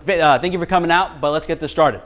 thank you for coming out, but let's get this started.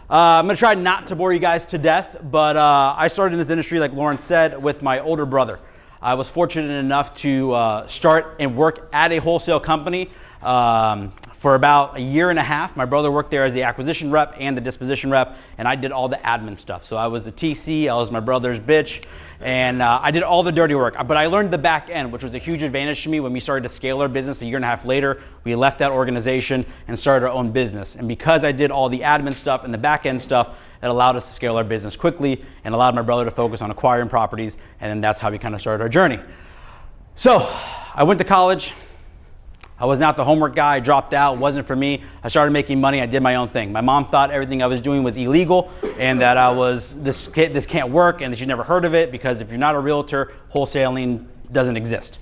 I'm gonna try not to bore you guys to death, but I started in this industry, like Lauren said, with my older brother. I was fortunate enough to start and work at a wholesale company for about a year and a half. My brother worked there as the acquisition rep and the disposition rep, and I did all the admin stuff. So I was the TC, I was my brother's bitch, and I did all the dirty work. But I learned the back end, which was a huge advantage to me when we started to scale our business a year and a half later. We left that organization and started our own business. And because I did all the admin stuff and the back end stuff, it allowed us to scale our business quickly and allowed my brother to focus on acquiring properties. And then that's how we kind of started our journey. So I went to college. I was not the homework guy, I dropped out, wasn't for me. I started making money, I did my own thing. My mom thought everything I was doing was illegal and that this can't work and that she'd never heard of it because if you're not a realtor, wholesaling doesn't exist.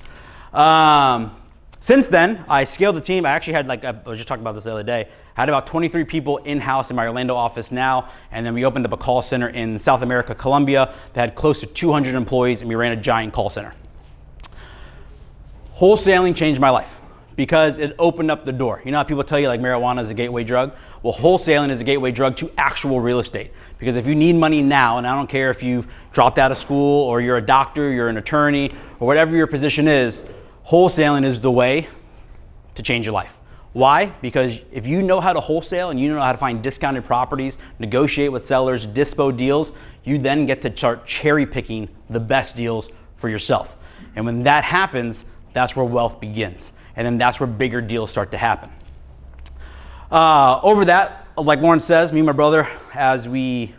Since then, I scaled the team. I actually had, I was just talking about this the other day, I had about 23 people in-house in my Orlando office now, and then we opened up a call center in South America, Colombia, that had close to 200 employees, and we ran a giant call center. Wholesaling changed my life, because it opened up the door. You know how people tell you like marijuana is a gateway drug? Well, wholesaling is a gateway drug to actual real estate. Because if you need money now, and I don't care if you've dropped out of school or you're a doctor, you're an attorney, or whatever your position is, wholesaling is the way to change your life. Why? Because if you know how to wholesale and you know how to find discounted properties, negotiate with sellers, dispo deals, you then get to start cherry picking the best deals for yourself. And when that happens, that's where wealth begins. And then that's where bigger deals start to happen. Over that, like Lauren says, me and my brother, as we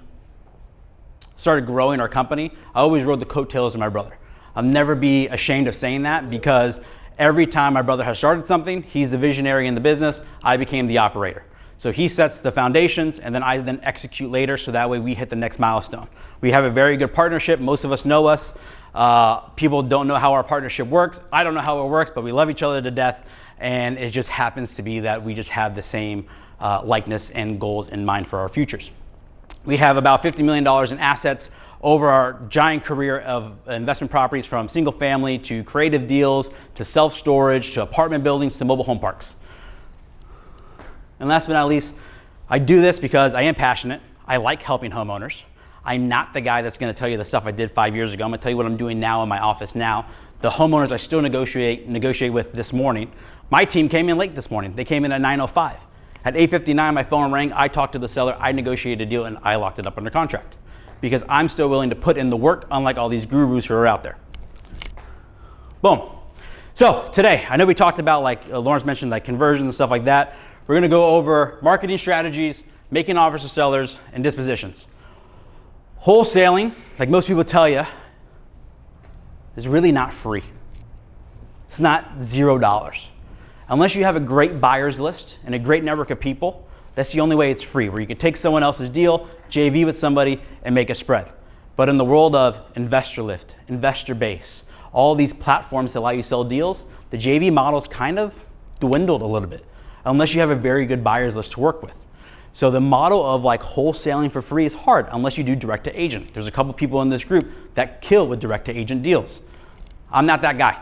started growing our company, I always rode the coattails of my brother. I'll never be ashamed of saying that because every time my brother has started something, he's the visionary in the business, I became the operator. So he sets the foundations and then I then execute later so that way we hit the next milestone. We have a very good partnership. Most of us know us. People don't know how our partnership works. I don't know how it works, but we love each other to death. And it just happens to be that we just have the same likeness and goals in mind for our futures. We have about $50 million in assets over our giant career of investment properties, from single family to creative deals to self-storage to apartment buildings to mobile home parks. And last but not least, I do this because I am passionate. I like helping homeowners. I'm not the guy that's going to tell you the stuff I did 5 years ago. I'm going to tell you what I'm doing now in my office now. The homeowners I still negotiate with this morning. My team came in late this morning. They came in at 9:05. At 8:59, my phone rang. I talked to the seller. I negotiated a deal, and I locked it up under contract because I'm still willing to put in the work, unlike all these gurus who are out there. Boom. So today, I know we talked about, Lawrence mentioned, conversions and stuff like that. We're going to go over marketing strategies, making offers to sellers, and dispositions. Wholesaling, like most people tell you, is really not free. It's not $0. Unless you have a great buyer's list and a great network of people, that's the only way it's free, where you can take someone else's deal, JV with somebody, and make a spread. But in the world of Investor Lift, Investor Base, all these platforms that allow you to sell deals, the JV model's kind of dwindled a little bit, unless you have a very good buyer's list to work with. So the model of wholesaling for free is hard unless you do direct to agent. There's a couple people in this group that kill with direct to agent deals. I'm not that guy.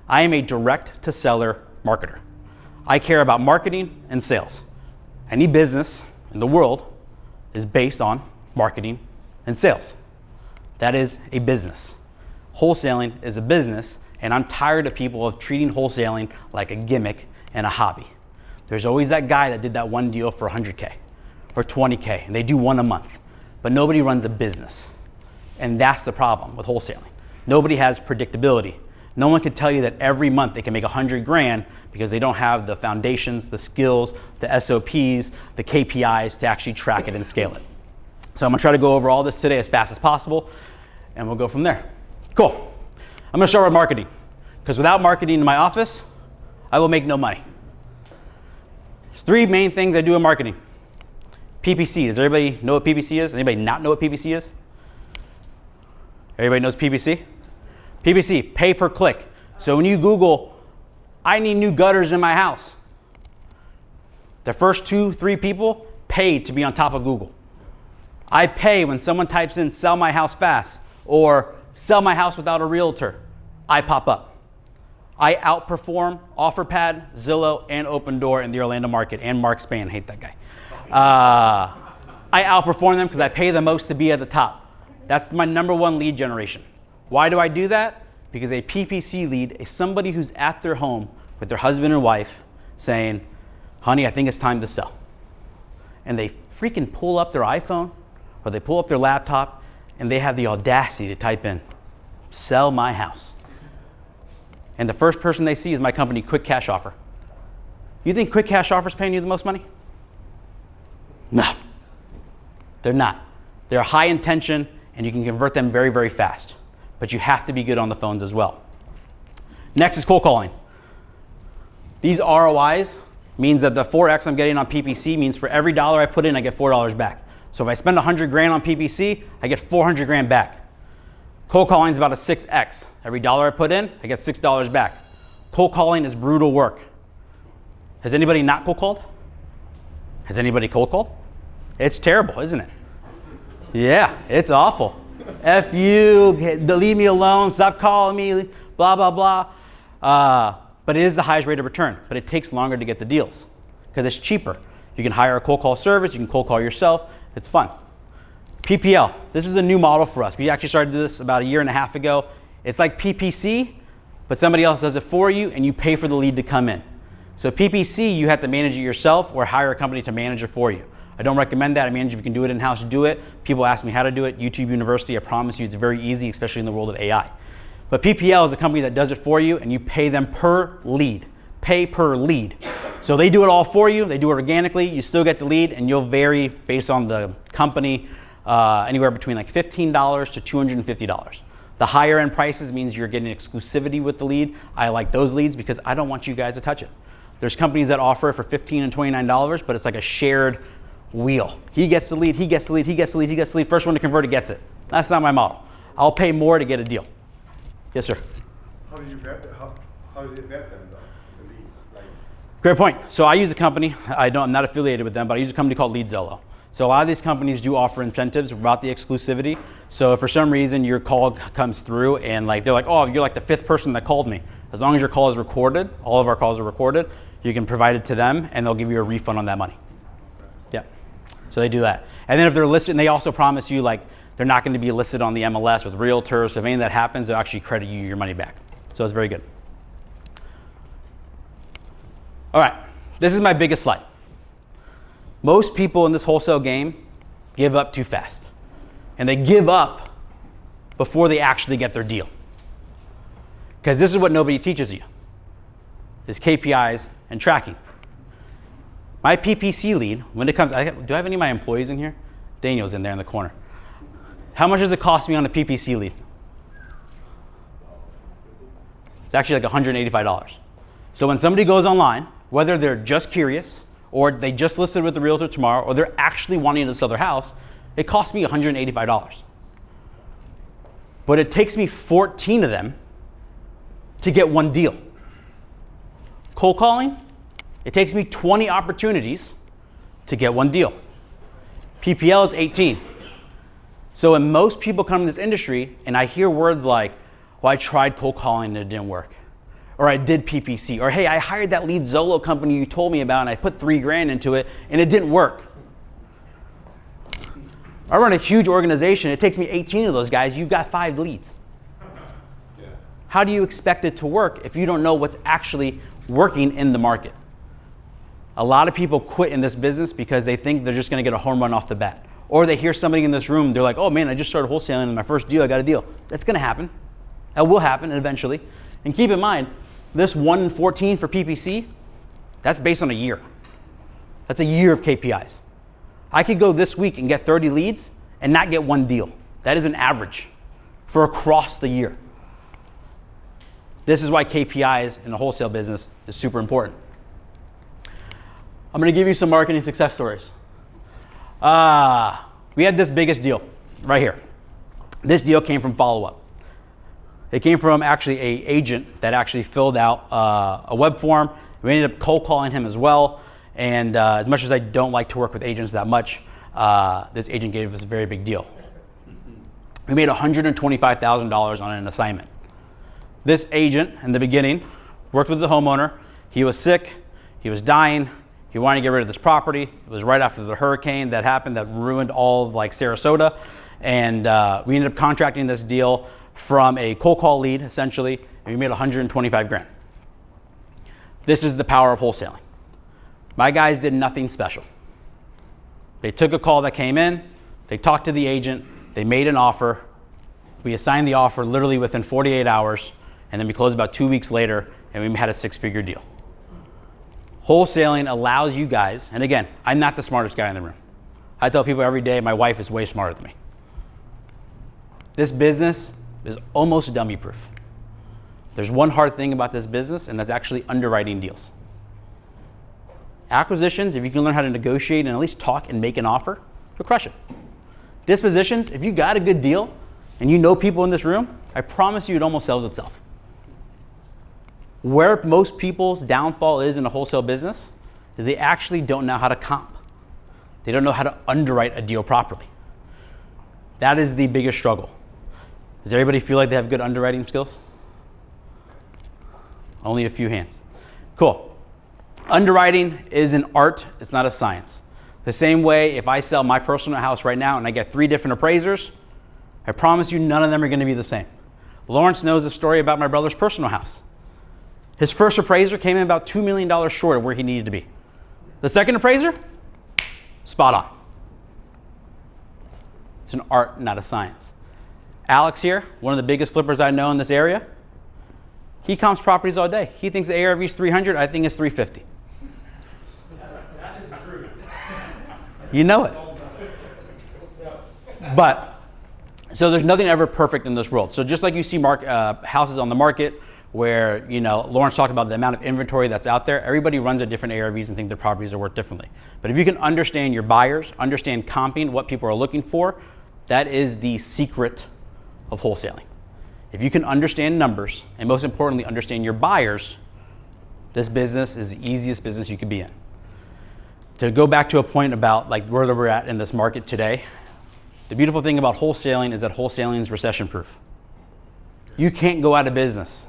I am a direct to seller marketer. I care about marketing and sales. Any business in the world is based on marketing and sales. That is a business. Wholesaling is a business, and I'm tired of people treating wholesaling like a gimmick and a hobby. There's always that guy that did that one deal for 100K or 20K, and they do one a month, but nobody runs a business. And that's the problem with wholesaling. Nobody has predictability. No one can tell you that every month they can make 100 grand because they don't have the foundations, the skills, the SOPs, the KPIs to actually track it and scale it. So I'm gonna try to go over all this today as fast as possible, and we'll go from there. Cool. I'm gonna start with marketing, because without marketing in my office, I will make no money. There's three main things I do in marketing. PPC, does everybody know what PPC is? Anybody not know what PPC is? Everybody knows PPC? PPC, pay per click. So when you Google, I need new gutters in my house, the first 2-3 people paid to be on top of Google. I pay when someone types in sell my house fast or sell my house without a realtor. I pop up. I outperform OfferPad, Zillow, and Opendoor in the Orlando market, and Mark Spain. I hate that guy. I outperform them because I pay the most to be at the top. That's my number one lead generation. Why do I do that? Because a PPC lead is somebody who's at their home with their husband and wife saying, honey, I think it's time to sell. And they freaking pull up their iPhone or they pull up their laptop and they have the audacity to type in, sell my house. And the first person they see is my company, Quick Cash Offer. You think Quick Cash Offer is paying you the most money? No, they're not. They're high intention and you can convert them very, very fast. But you have to be good on the phones as well. Next is cold calling. These ROIs means that the 4X I'm getting on PPC means for every dollar I put in, I get $4 back. So if I spend 100 grand on PPC, I get 400 grand back. Cold calling is about a 6X. Every dollar I put in, I get $6 back. Cold calling is brutal work. Has anybody not cold called? Has anybody cold called? It's terrible, isn't it? Yeah, it's awful. F you, leave me alone, stop calling me, blah, blah, blah. But it is the highest rate of return, but it takes longer to get the deals because it's cheaper. You can hire a cold call service, you can cold call yourself, it's fun. PPL, this is a new model for us. We actually started this about 1.5 years ago. It's like PPC, but somebody else does it for you and you pay for the lead to come in. So PPC, you have to manage it yourself or hire a company to manage it for you. I don't recommend that. I mean, if you can do it in-house, do it. People ask me how to do it. YouTube University, I promise you it's very easy, especially in the world of AI. But PPL is a company that does it for you and you pay them per lead. Pay per lead. So they do it all for you. They do it organically. You still get the lead and you'll vary based on the company anywhere between like $15 to $250. The higher end prices means you're getting exclusivity with the lead. I like those leads because I don't want you guys to touch it. There's companies that offer it for $15 and $29, but it's like a shared wheel. He gets the lead, he gets the lead, he gets the lead, he gets the lead. First one to convert it gets it. That's not my model. I'll pay more to get a deal. Yes, sir. How do you vet them? How do they vet them though? The lead, like... Great point. So I use a company. I'm not affiliated with them, but I use a company called LeadZillow. So a lot of these companies do offer incentives about the exclusivity. So if for some reason your call comes through and like they're like, oh, you're like the 5th person that called me. As long as your call is recorded, all of our calls are recorded, you can provide it to them and they'll give you a refund on that money. Yeah. So they do that. And then if they're listed, and they also promise you like they're not going to be listed on the MLS with realtors. So if any of that happens, they'll actually credit you your money back. So it's very good. All right, this is my biggest slide. Most people in this wholesale game give up too fast. And they give up before they actually get their deal. Because this is what nobody teaches you, is KPIs and tracking. My PPC lead, when it comes, do I have any of my employees in here? Daniel's in there in the corner. How much does it cost me on a PPC lead? It's actually like $185. So when somebody goes online, whether they're just curious, or they just listed with the realtor tomorrow, or they're actually wanting to sell their house, it costs me $185. But it takes me 14 of them to get one deal. Cold calling, it takes me 20 opportunities to get one deal. PPL is 18. So when most people come in this industry and I hear words like, well, I tried cold calling and it didn't work. Or I did PPC. Or hey, I hired that LeadZillow company you told me about and I put $3,000 into it and it didn't work. I run a huge organization. It takes me 18 of those guys. You've got 5 leads. Yeah. How do you expect it to work if you don't know what's actually working in the market? A lot of people quit in this business because they think they're just going to get a home run off the bat. Or they hear somebody in this room, they're like, oh man, I just started wholesaling and my first deal, I got a deal. That's going to happen. That will happen eventually. And keep in mind, this 1 in 14 for PPC, that's based on a year. That's a year of KPIs. I could go this week and get 30 leads and not get one deal. That is an average for across the year. This is why KPIs in the wholesale business is super important. I'm going to give you some marketing success stories. We had this biggest deal right here. This deal came from follow-up. It came from actually an agent that actually filled out a web form. We ended up cold calling him as well. And as much as I don't like to work with agents that much, this agent gave us a very big deal. We made $125,000 on an assignment. This agent in the beginning Worked with the homeowner. He was sick. He was dying. He wanted to get rid of this property. It was right after the hurricane that happened that ruined all of like Sarasota. And we ended up contracting this deal from a cold call lead, essentially, and we made 125 grand. This is the power of wholesaling. My guys did nothing special. They took a call that came in, they talked to the agent, they made an offer. We assigned the offer literally within 48 hours, and then we closed about 2 weeks later, and we had a 6-figure deal. Wholesaling allows you guys, and again, I'm not the smartest guy in the room. I tell people every day my wife is way smarter than me. This business is almost dummy proof. There's one hard thing about this business, and that's actually underwriting deals. Acquisitions, if you can learn how to negotiate and at least talk and make an offer, you'll crush it. Dispositions, if you got a good deal and you know people in this room, I promise you it almost sells itself. Where most people's downfall is in a wholesale business is they actually don't know how to comp. They don't know how to underwrite a deal properly. That is the biggest struggle. Does everybody feel like they have good underwriting skills? Only a few hands. Cool. Underwriting is an art, it's not a science. The same way if I sell my personal house right now and I get 3 different appraisers, I promise you none of them are going to be the same. Lawrence knows the story about my brother's personal house. His first appraiser came in about $2 million short of where he needed to be. The second appraiser, spot on. It's an art, not a science. Alex here, one of the biggest flippers I know in this area, he comps properties all day. He thinks the ARV is 300, I think it's 350. That is the truth. You know it. But, so there's nothing ever perfect in this world. So just like you see houses on the market where, Lawrence talked about the amount of inventory that's out there, everybody runs at different ARVs and think their properties are worth differently. But if you can understand your buyers, understand comping, what people are looking for, that is the secret of wholesaling. If you can understand numbers, and most importantly, understand your buyers, this business is the easiest business you could be in. To go back to a point about like where we're at in this market today, the beautiful thing about wholesaling is that wholesaling is recession proof. You can't go out of business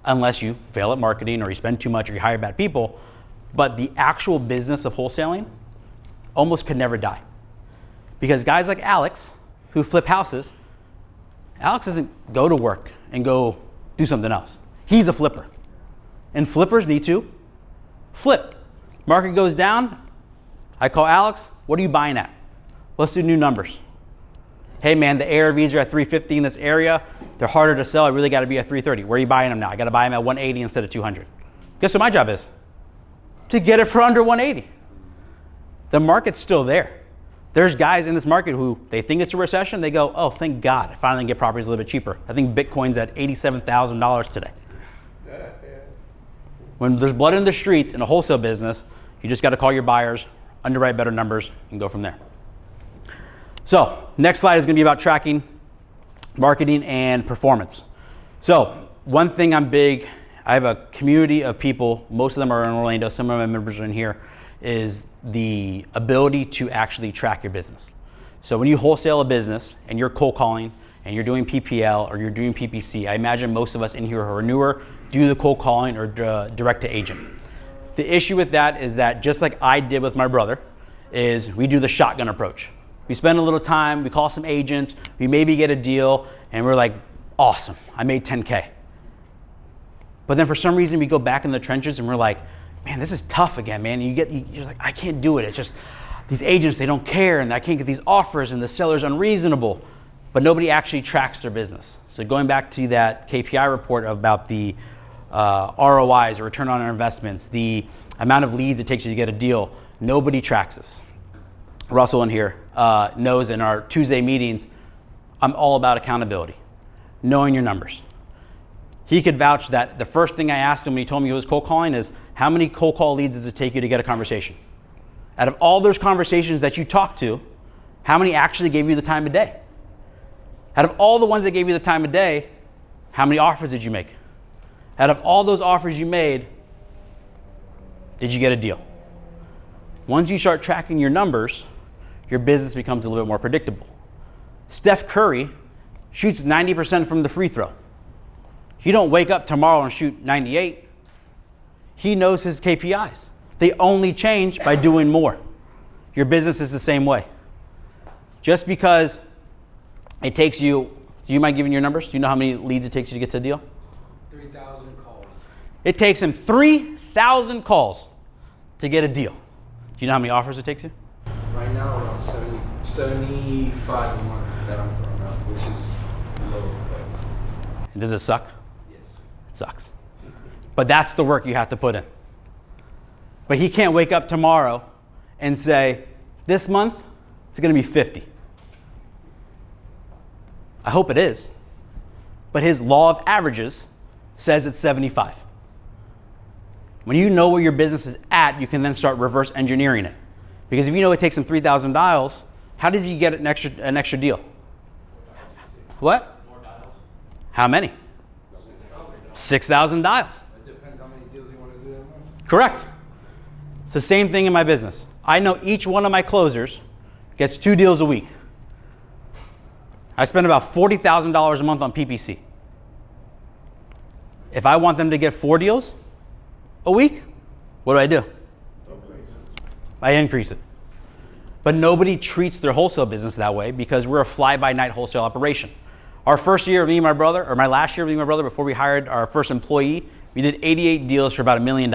unless you fail at marketing or you spend too much or you hire bad people, but the actual business of wholesaling almost could never die. Because guys like Alex, who flip houses, Alex doesn't go to work and go do something else. He's a flipper. And flippers need to flip. Market goes down, I call Alex, what are you buying at? Let's do new numbers. Hey man, the ARVs are at 350 in this area. They're harder to sell. I really got to be at 330. Where are you buying them now? I got to buy them at 180 instead of 200. Guess what my job is? To get it for under 180. The market's still there. There's guys in this market who they think it's a recession. They go, oh, thank God, I finally get properties a little bit cheaper. I think Bitcoin's at $87,000 today. When there's blood in the streets in a wholesale business, you just got to call your buyers, underwrite better numbers, and go from there. So next slide is going to be about tracking, marketing, and performance. So one thing I'm big, I have a community of people, most of them are in Orlando, some of my members are in here, is the ability to actually track your business. So when you wholesale a business and you're cold calling and you're doing PPL or you're doing PPC, I imagine most of us in here who are newer do the cold calling or direct to agent. The issue with that is that just like I did with my brother, is we do the shotgun approach. We spend a little time, we call some agents, we maybe get a deal, and we're like, awesome, I made 10K. But then for some reason we go back in the trenches and we're like, man, this is tough again, man. You're like, I can't do it. It's just these agents, they don't care, and I can't get these offers, and the seller's unreasonable. But nobody actually tracks their business. So going back to that KPI report about the ROIs, or return on our investments, the amount of leads it takes you to get a deal, nobody tracks this. Russell in here knows in our Tuesday meetings, I'm all about accountability, knowing your numbers. He could vouch that the first thing I asked him when he told me he was cold calling is, how many cold call leads does it take you to get a conversation? Out of all those conversations that you talked to, how many actually gave you the time of day? Out of all the ones that gave you the time of day, how many offers did you make? Out of all those offers you made, did you get a deal? Once you start tracking your numbers, your business becomes a little bit more predictable. Steph Curry shoots 90% from the free throw. You don't wake up tomorrow and shoot 98. He knows his KPIs. They only change by doing more. Your business is the same way. Just because it takes you, do you mind giving your numbers? Do you know how many leads it takes you to get to a deal? 3,000 calls. It takes him 3,000 calls to get a deal. Do you know how many offers it takes you? Right now, around 75 a month that I'm throwing out, which is low. But Does it suck? yes. It sucks. But that's the work you have to put in. But he can't wake up tomorrow and say, this month, it's going to be 50. I hope it is. But his law of averages says it's 75. When you know where your business is at, you can then start reverse engineering it. Because if you know it takes him 3,000 dials, how does he get an extra deal? What? More dials. How many? 6,000 dials. It depends how many deals you want to do that month. Correct. It's the same thing in my business. I know each one of my closers gets 2 deals a week. I spend about $40,000 a month on PPC. If I want them to get 4 deals a week, what do? I increase it. But nobody treats their wholesale business that way because we're a fly-by-night wholesale operation. Our first year of me and my brother, or my last year of me and my brother, before we hired our first employee, we did 88 deals for about $1 million.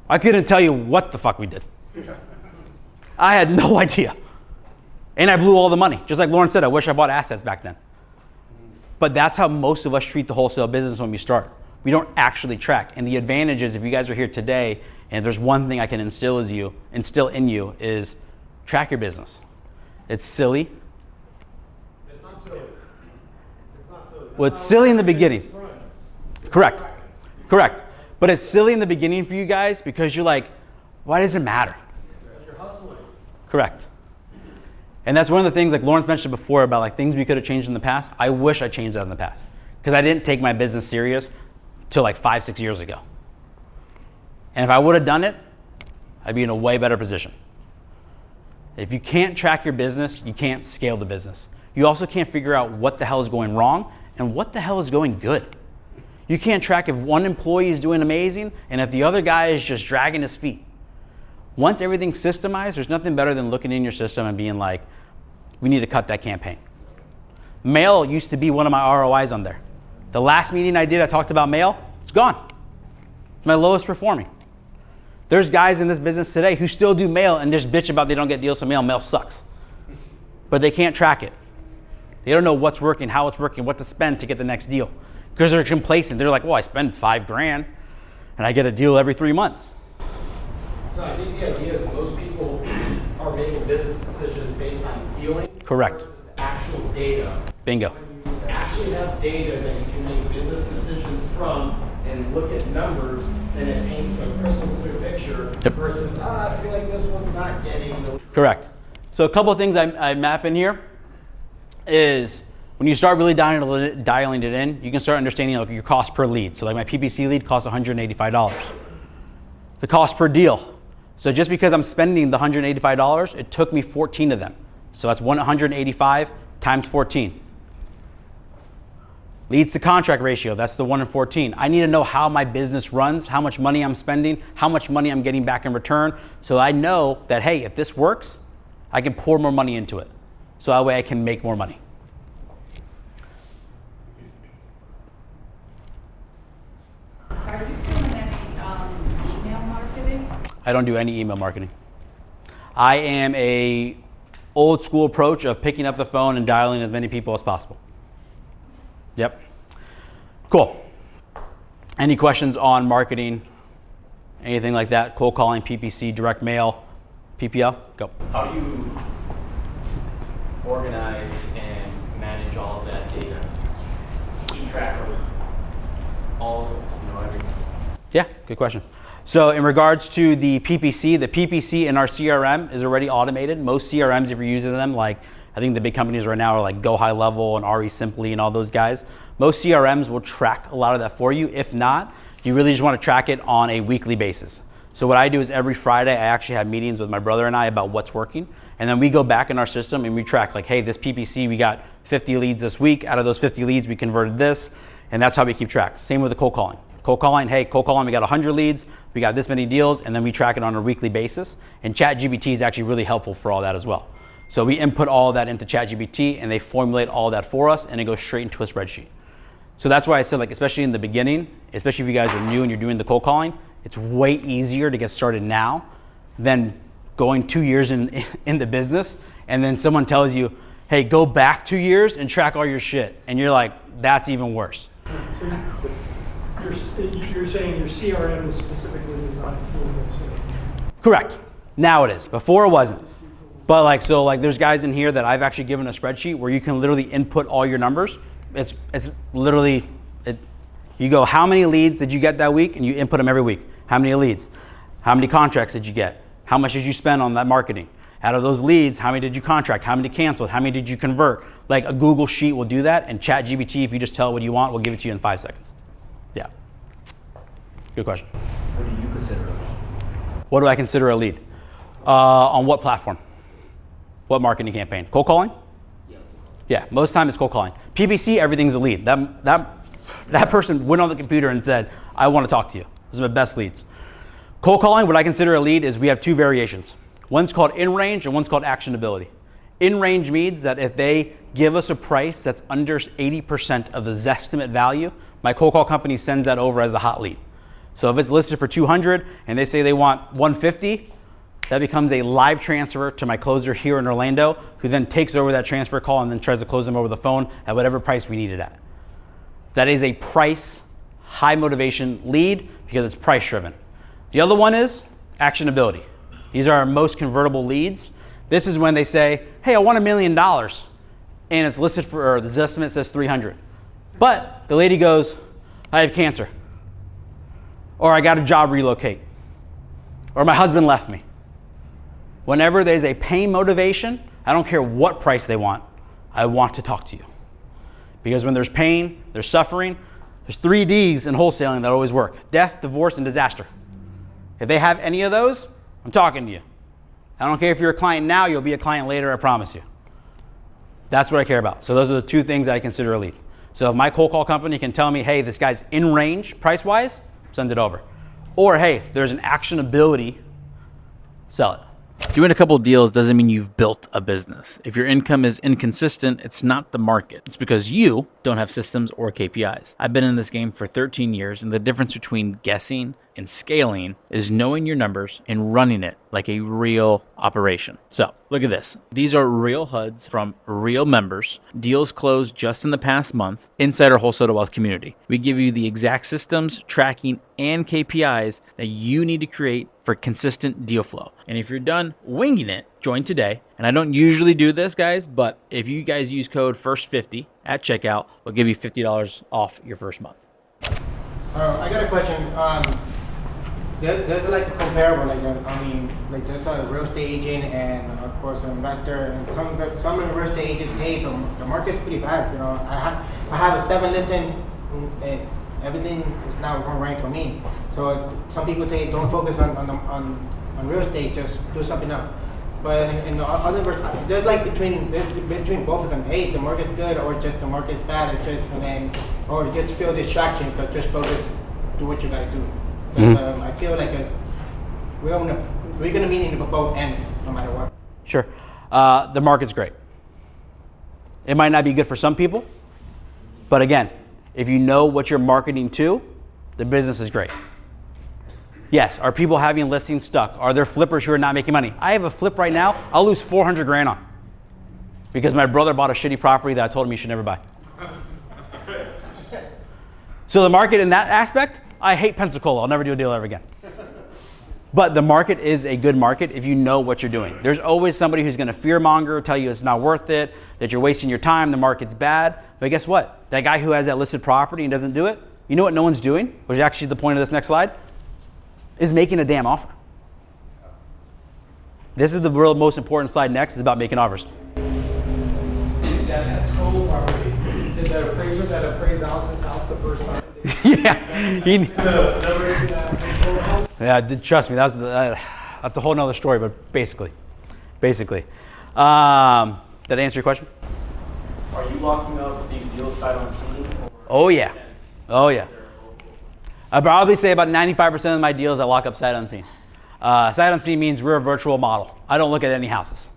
I couldn't tell you what the fuck we did. I had no idea. And I blew all the money. Just like Lauren said, I wish I bought assets back then. But that's how most of us treat the wholesale business when we start. We don't actually track. And the advantage is if you guys are here today, and there's one thing I can instill in you is track your business. It's silly. It's not silly. It's not silly. Well, it's silly in the beginning. Correct. Correct. But it's silly in the beginning for you guys because you're like, why does it matter? You're hustling. Correct. And that's one of the things like Lawrence mentioned before about like things we could have changed in the past. I wish I changed that in the past because I didn't take my business serious till like 5-6 years ago. And if I would have done it, I'd be in a way better position. If you can't track your business, you can't scale the business. You also can't figure out what the hell is going wrong and what the hell is going good. You can't track if one employee is doing amazing and if the other guy is just dragging his feet. Once everything's systemized, there's nothing better than looking in your system and being like, we need to cut that campaign. Mail used to be one of my ROIs on there. The last meeting I did, I talked about mail, it's gone. It's my lowest performing. There's guys in this business today who still do mail and just bitch about they don't get deals from mail. Mail sucks. But they can't track it. They don't know what's working, how it's working, what to spend to get the next deal. Because they're complacent. They're like, well, I spend $5,000 and I get a deal every 3 months. So I think the idea is most people are making business decisions based on feeling. Correct. Versus actual data. Bingo. When you actually have data that you can make business decisions from and look at numbers, then it paints a crystal clear picture. Yep. Versus, I feel like this one's not getting the. Correct. So a couple of things I map in here is when you start really dialing it in, you can start understanding like your cost per lead. So like my PPC lead costs $185. The cost per deal. So just because I'm spending the $185, it took me 14 of them. So that's 185 times 14. Leads to contract ratio, that's the 1 in 14. I need to know how my business runs, how much money I'm spending, how much money I'm getting back in return. So I know that, hey, if this works, I can pour more money into it. So that way I can make more money. Are you doing any email marketing? I don't do any email marketing. I am a old school approach of picking up the phone and dialing as many people as possible. Yep. Cool. Any questions on marketing? Anything like that? Cold calling, PPC, direct mail, PPL? Go. How do you organize and manage all of that data? Keep track of all of it, everything. Yeah, good question. So in regards to the PPC in our CRM is already automated. Most CRMs, if you're using them, like I think the big companies right now are like Go High Level and RE Simply and all those guys. Most CRMs will track a lot of that for you. If not, you really just want to track it on a weekly basis. So what I do is every Friday, I actually have meetings with my brother and I about what's working. And then we go back in our system and we track like, hey, this PPC, we got 50 leads this week. Out of those 50 leads, we converted this. And that's how we keep track. Same with the cold calling. Cold calling, hey, cold calling, we got 100 leads, we got this many deals, and then we track it on a weekly basis. And ChatGPT is actually really helpful for all that as well. So we input all of that into ChatGPT, and they formulate all of that for us, and it goes straight into a spreadsheet. So that's why I said, like, especially in the beginning, especially if you guys are new and you're doing the cold calling, it's way easier to get started now than going 2 years in the business, and then someone tells you, hey, go back 2 years and track all your shit. And you're like, that's even worse. So you're saying your CRM is specifically designed for wholesale? Correct. Now it is. Before it wasn't. But like, so like there's guys in here that I've actually given a spreadsheet where you can literally input all your numbers. It's literally, you go, how many leads did you get that week? And you input them every week. How many leads? How many contracts did you get? How much did you spend on that marketing? Out of those leads, how many did you contract? How many canceled? How many did you convert? Like a Google Sheet will do that, and ChatGPT, if you just tell it what you want, will give it to you in 5 seconds. Yeah. Good question. What do you consider a lead? What do I consider a lead? On what platform? What marketing campaign? Cold calling? Yeah, most of the time it's cold calling. PPC, everything's a lead. That person went on the computer and said, I want to talk to you. Those are my best leads. Cold calling, what I consider a lead is we have 2 variations. One's called in-range and one's called actionability. In-range means that if they give us a price that's under 80% of the Zestimate value, my cold call company sends that over as a hot lead. So if it's listed for 200 and they say they want 150, that becomes a live transfer to my closer here in Orlando, who then takes over that transfer call and then tries to close them over the phone at whatever price we need it at. That is a price, high motivation lead because it's price driven. The other one is actionability. These are our most convertible leads. This is when they say, hey, I want $1 million. And it's listed for, or the estimate says 300. But the lady goes, I have cancer. Or I got a job relocate. Or my husband left me. Whenever there's a pain motivation, I don't care what price they want, I want to talk to you. Because when there's pain, there's suffering, there's 3 Ds in wholesaling that always work. Death, divorce, and disaster. If they have any of those, I'm talking to you. I don't care if you're a client now, you'll be a client later, I promise you. That's what I care about. So those are the 2 things that I consider a lead. So if my cold call company can tell me, hey, this guy's in range price-wise, send it over. Or hey, there's an actionability, sell it. Doing a couple deals doesn't mean you've built a business. If your income is inconsistent, it's not the market. It's because you don't have systems or KPIs. I've been in this game for 13 years, and the difference between guessing and scaling is knowing your numbers and running it like a real operation. So look at this. These are real HUDs from real members, deals closed just in the past month inside our Wholesale to Wealth community. We give you the exact systems, tracking, and KPIs that you need to create for consistent deal flow. And if you're done winging it, join today. And I don't usually do this, guys, but if you guys use code FIRST50 at checkout, we'll give you $50 off your first month. I got a question. There's like a comparable, like there's a real estate agent and of course an investor, and some real estate agents, hey, the market's pretty bad. You know, I have a 7 listing, and everything is not going right for me. So some people say don't focus on real estate, just do something else. But in the other words, there's like between both of them. Hey, the market's good, or just the market's bad, or just feel distraction, but just focus, do what you gotta do. But, I feel like we're gonna be in both ends, no matter what. Sure. The market's great. It might not be good for some people, but again, if you know what you're marketing to, the business is great. Yes, are people having listings stuck? Are there flippers who are not making money? I have a flip right now, I'll lose 400 grand on because my brother bought a shitty property that I told him he should never buy. So the market in that aspect, I hate Pensacola. I'll never do a deal ever again. But the market is a good market if you know what you're doing. There's always somebody who's going to fearmonger, tell you it's not worth it, that you're wasting your time, the market's bad. But guess what? That guy who has that listed property and doesn't do it, you know what no one's doing, which is actually the point of this next slide, is making a damn offer. This is the real most important slide next, is about making offers. That's cool property. Did that appraiser that appraised Alex's house the first time? Yeah. Yeah, trust me, that's a whole nother story, but basically. Did that answer your question? Are you locking up these deals sight unseen? Oh yeah. I probably say about 95% of my deals I lock up sight unseen. Sight unseen means we're a virtual model. I don't look at any houses.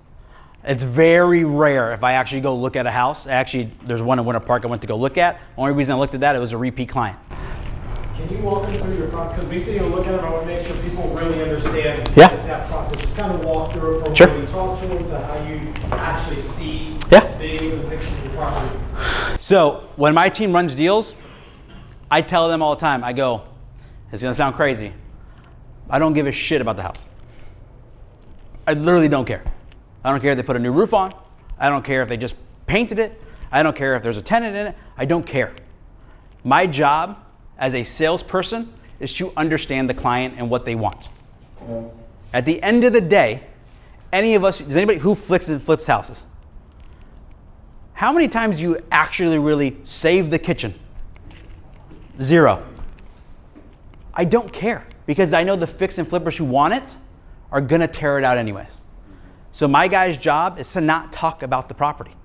It's very rare if I actually go look at a house. Actually, there's one in Winter Park I went to go look at. Only reason I looked at that, it was a repeat client. Can you walk them through your process? Because basically you're looking at it, I want to make sure people really understand that process. Just kind of walk through it from when you talk to them to how you actually see videos and pictures of the property. So when my team runs deals, I tell them all the time, I go, it's going to sound crazy. I don't give a shit about the house. I literally don't care. I don't care if they put a new roof on. I don't care if they just painted it. I don't care if there's a tenant in it. I don't care. My job as a salesperson is to understand the client and what they want. At the end of the day, any of us, does anybody who flips houses? How many times do you actually really save the kitchen? 0. I don't care because I know the fix and flippers who want it are gonna tear it out anyways. So my guy's job is to not talk about the property.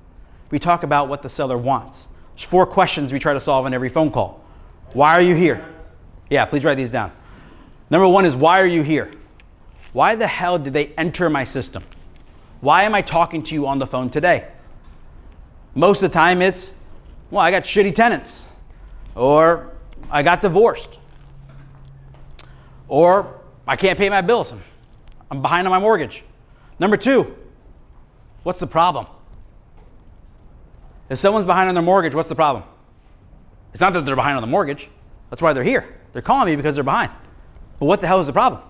We talk about what the seller wants. There's 4 questions we try to solve in every phone call. Why are you here? Yeah, please write these down. Number 1 is, why are you here? Why the hell did they enter my system? Why am I talking to you on the phone today? Most of the time it's, well, I got shitty tenants, or I got divorced, or I can't pay my bills. I'm behind on my mortgage. Number 2, what's the problem? If someone's behind on their mortgage, what's the problem? It's not that they're behind on the mortgage. That's why they're here. They're calling me because they're behind. But what the hell is the problem?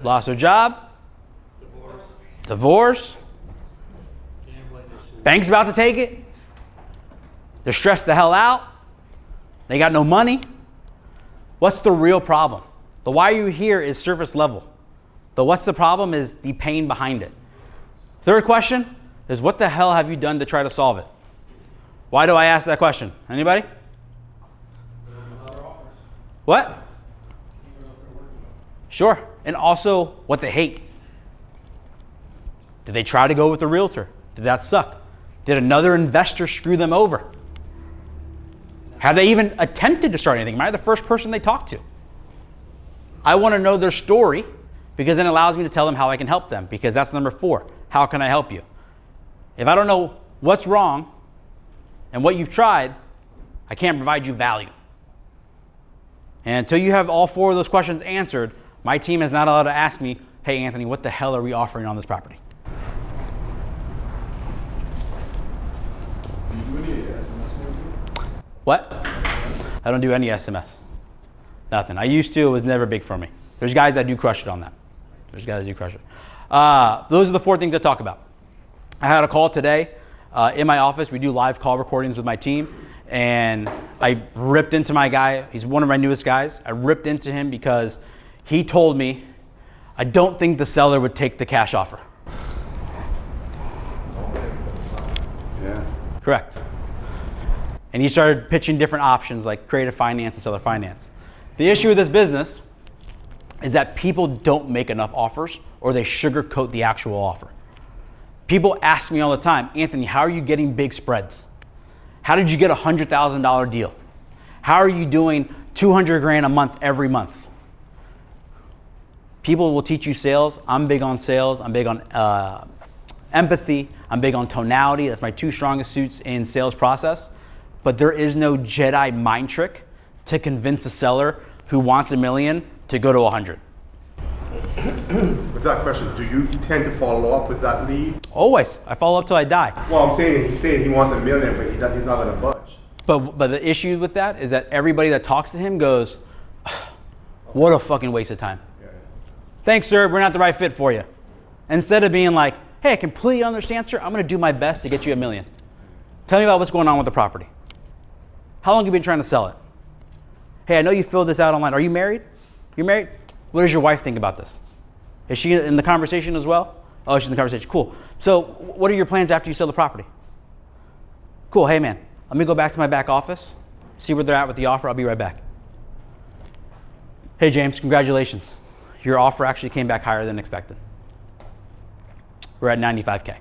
Lost their job. Divorce. Bank's about to take it. They're stressed the hell out. They got no money. What's the real problem? The why are you here is surface level. The what's the problem is the pain behind it. Third question is, what the hell have you done to try to solve it? Why do I ask that question? Anybody? What? Sure. And also what they hate. Did they try to go with the realtor? Did that suck? Did another investor screw them over? Have they even attempted to start anything? Am I the first person they talked to? I want to know their story because then it allows me to tell them how I can help them, because that's number 4. How can I help you? If I don't know what's wrong and what you've tried, I can't provide you value. And until you have all 4 of those questions answered, my team is not allowed to ask me, hey, Anthony, what the hell are we offering on this property? Do you do any SMS maybe? What? SMS? I don't do any SMS. Nothing. I used to. It was never big for me. There's guys that do crush it on that. Those are the 4 things I talk about. I had a call today in my office. We do live call recordings with my team. And I ripped into my guy. He's one of my newest guys. I ripped into him because he told me, I don't think the seller would take the cash offer. Yeah. Correct. And he started pitching different options like creative finance and seller finance. The issue with this business is that people don't make enough offers, or they sugarcoat the actual offer. People ask me all the time, Anthony, how are you getting big spreads? How did you get a $100,000 deal? How are you doing $200,000 a month every month? People will teach you sales. I'm big on sales. I'm big on empathy. I'm big on tonality. That's my 2 strongest suits in sales process. But there is no Jedi mind trick to convince a seller who wants $1 million to go to 100. With that question, do you tend to follow up with that lead? Always. I follow up till I die. Well, I'm saying he's saying he wants $1 million, but he's not going to budge. But the issue with that is that everybody that talks to him goes, what a fucking waste of time. Yeah. Thanks, sir. We're not the right fit for you. Instead of being like, hey, I completely understand, sir. I'm going to do my best to get you $1 million. Tell me about what's going on with the property. How long have you been trying to sell it? Hey, I know you filled this out online. Are you married? You're married? What does your wife think about this? Is she in the conversation as well? Oh, she's in the conversation. Cool. So what are your plans after you sell the property? Cool. Hey, man, let me go back to my back office, see where they're at with the offer. I'll be right back. Hey, James, congratulations. Your offer actually came back higher than expected. We're at 95K.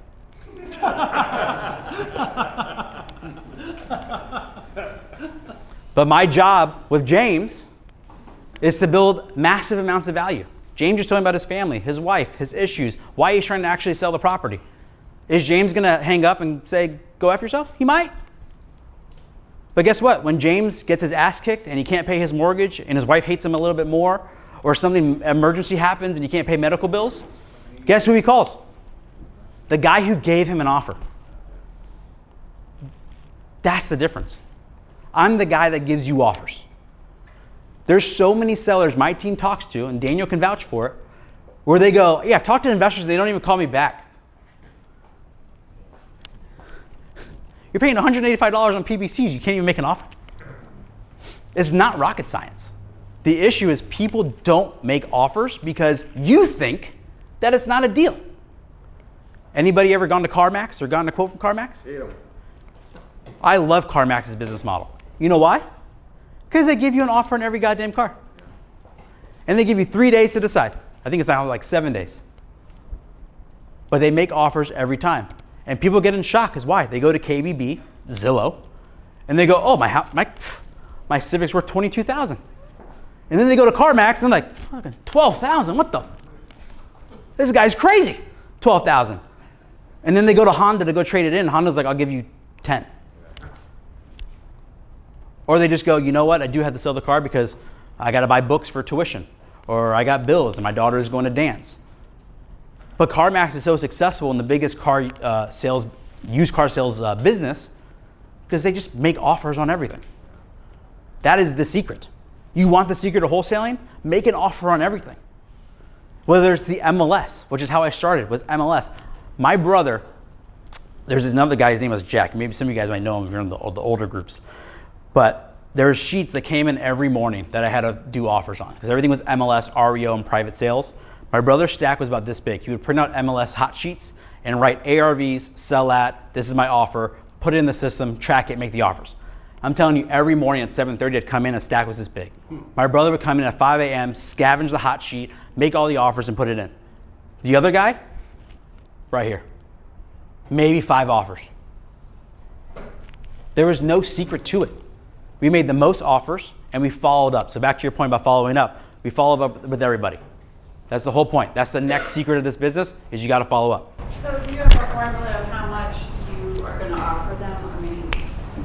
But my job with James is to build massive amounts of value. James is talking about his family, his wife, his issues, why he's trying to actually sell the property. Is James going to hang up and say, go F yourself? He might. But guess what? When James gets his ass kicked and he can't pay his mortgage and his wife hates him a little bit more, or something emergency happens and he can't pay medical bills, guess who he calls? The guy who gave him an offer. That's the difference. I'm the guy that gives you offers. There's so many sellers my team talks to, and Daniel can vouch for it, where they go, yeah, I've talked to investors, they don't even call me back. You're paying $185 on PBCs, you can't even make an offer. It's not rocket science. The issue is people don't make offers because you think that it's not a deal. Anybody ever gone to CarMax or gotten a quote from CarMax? Yeah. I love CarMax's business model. You know why? Because they give you an offer on every goddamn car. And they give you 3 days to decide. I think it's now like 7 days. But they make offers every time. And people get in shock because why? They go to KBB, Zillow, and they go, oh, my Civic's worth $22,000. And then they go to CarMax and they're like, fucking $12,000, what the? This guy's crazy, $12,000. And then they go to Honda to go trade it in. Honda's like, I'll give you 10. Or they just go, you know what, I do have to sell the car because I got to buy books for tuition, or I got bills and my daughter is going to dance. But CarMax is so successful in the biggest used car sales business because they just make offers on everything. That is the secret. You want the secret of wholesaling? Make an offer on everything. Whether it's the MLS, which is how I started, was MLS. My brother, there's another guy, his name was Jack. Maybe some of you guys might know him if you're in the older groups. But there's sheets that came in every morning that I had to do offers on because everything was MLS, REO, and private sales. My brother's stack was about this big. He would print out MLS hot sheets and write ARVs, sell at, this is my offer, put it in the system, track it, make the offers. I'm telling you, every morning at 7:30, I'd come in, a stack was this big. My brother would come in at 5 a.m., scavenge the hot sheet, make all the offers, and put it in. The other guy, right here, maybe 5 offers. There was no secret to it. We made the most offers, and we followed up. So back to your point about following up, we followed up with everybody. That's the whole point. That's the next secret of this business, is you got to follow up. So do you have a formula of how much you are going to offer them? I mean,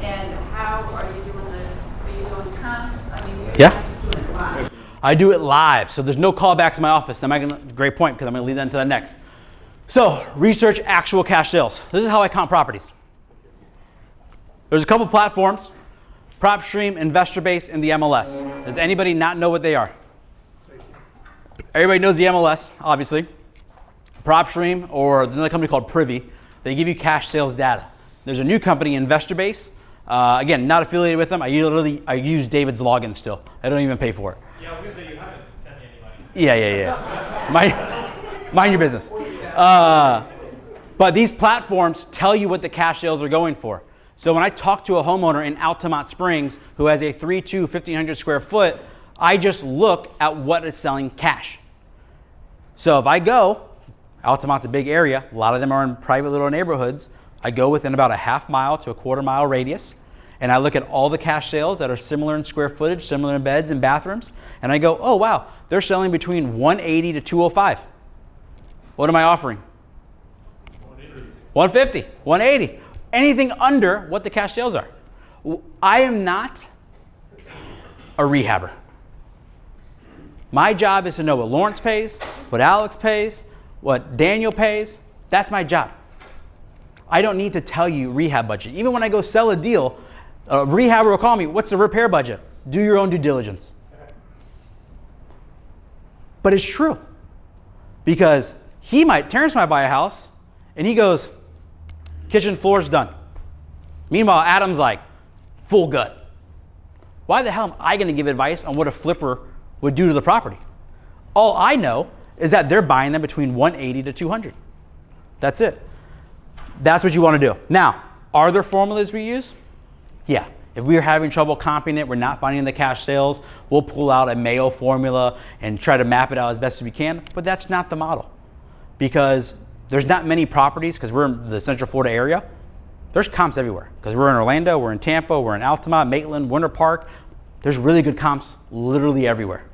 and how are you doing are you doing comps? I mean, you're doing it live. I do it live, so there's no callbacks in my office. Great point, because I'm going to lead that into the next. So research actual cash sales. This is how I count properties. There's a couple platforms, PropStream, InvestorBase, and the MLS. Does anybody not know what they are? Everybody knows the MLS, obviously. PropStream, or there's another company called Privy. They give you cash sales data. There's a new company, InvestorBase. Again, not affiliated with them. I use David's login still. I don't even pay for it. Yeah, I was going to say, you haven't sent me anybody. Yeah. Mind your business. But these platforms tell you what the cash sales are going for. So when I talk to a homeowner in Altamont Springs who has a 3.2, 1,500 square foot, I just look at what is selling cash. So if I go, Altamont's a big area, a lot of them are in private little neighborhoods, I go within about a half mile to a quarter mile radius, and I look at all the cash sales that are similar in square footage, similar in beds and bathrooms, and I go, oh wow, they're selling between 180 to 205. What am I offering? 150, 180. Anything under what the cash sales are. I am not a rehabber. My job is to know what Lawrence pays, what Alex pays, what Daniel pays. That's my job. I don't need to tell you rehab budget. Even when I go sell a deal, a rehabber will call me, what's the repair budget? Do your own due diligence. But it's true. Because Terrence might buy a house, and he goes, kitchen floor's done. Meanwhile, Adam's like, full gut. Why the hell am I going to give advice on what a flipper would do to the property? All I know is that they're buying them between 180 to 200. That's it. That's what you want to do. Now, are there formulas we use? Yeah. If we're having trouble comping it, we're not finding the cash sales, we'll pull out a Mayo formula and try to map it out as best as we can, but that's not the model. Because there's not many properties, because we're in the Central Florida area, There's comps everywhere because we're in Orlando, we're in Tampa, we're in Altamont, Maitland, Winter Park. There's really good comps literally everywhere.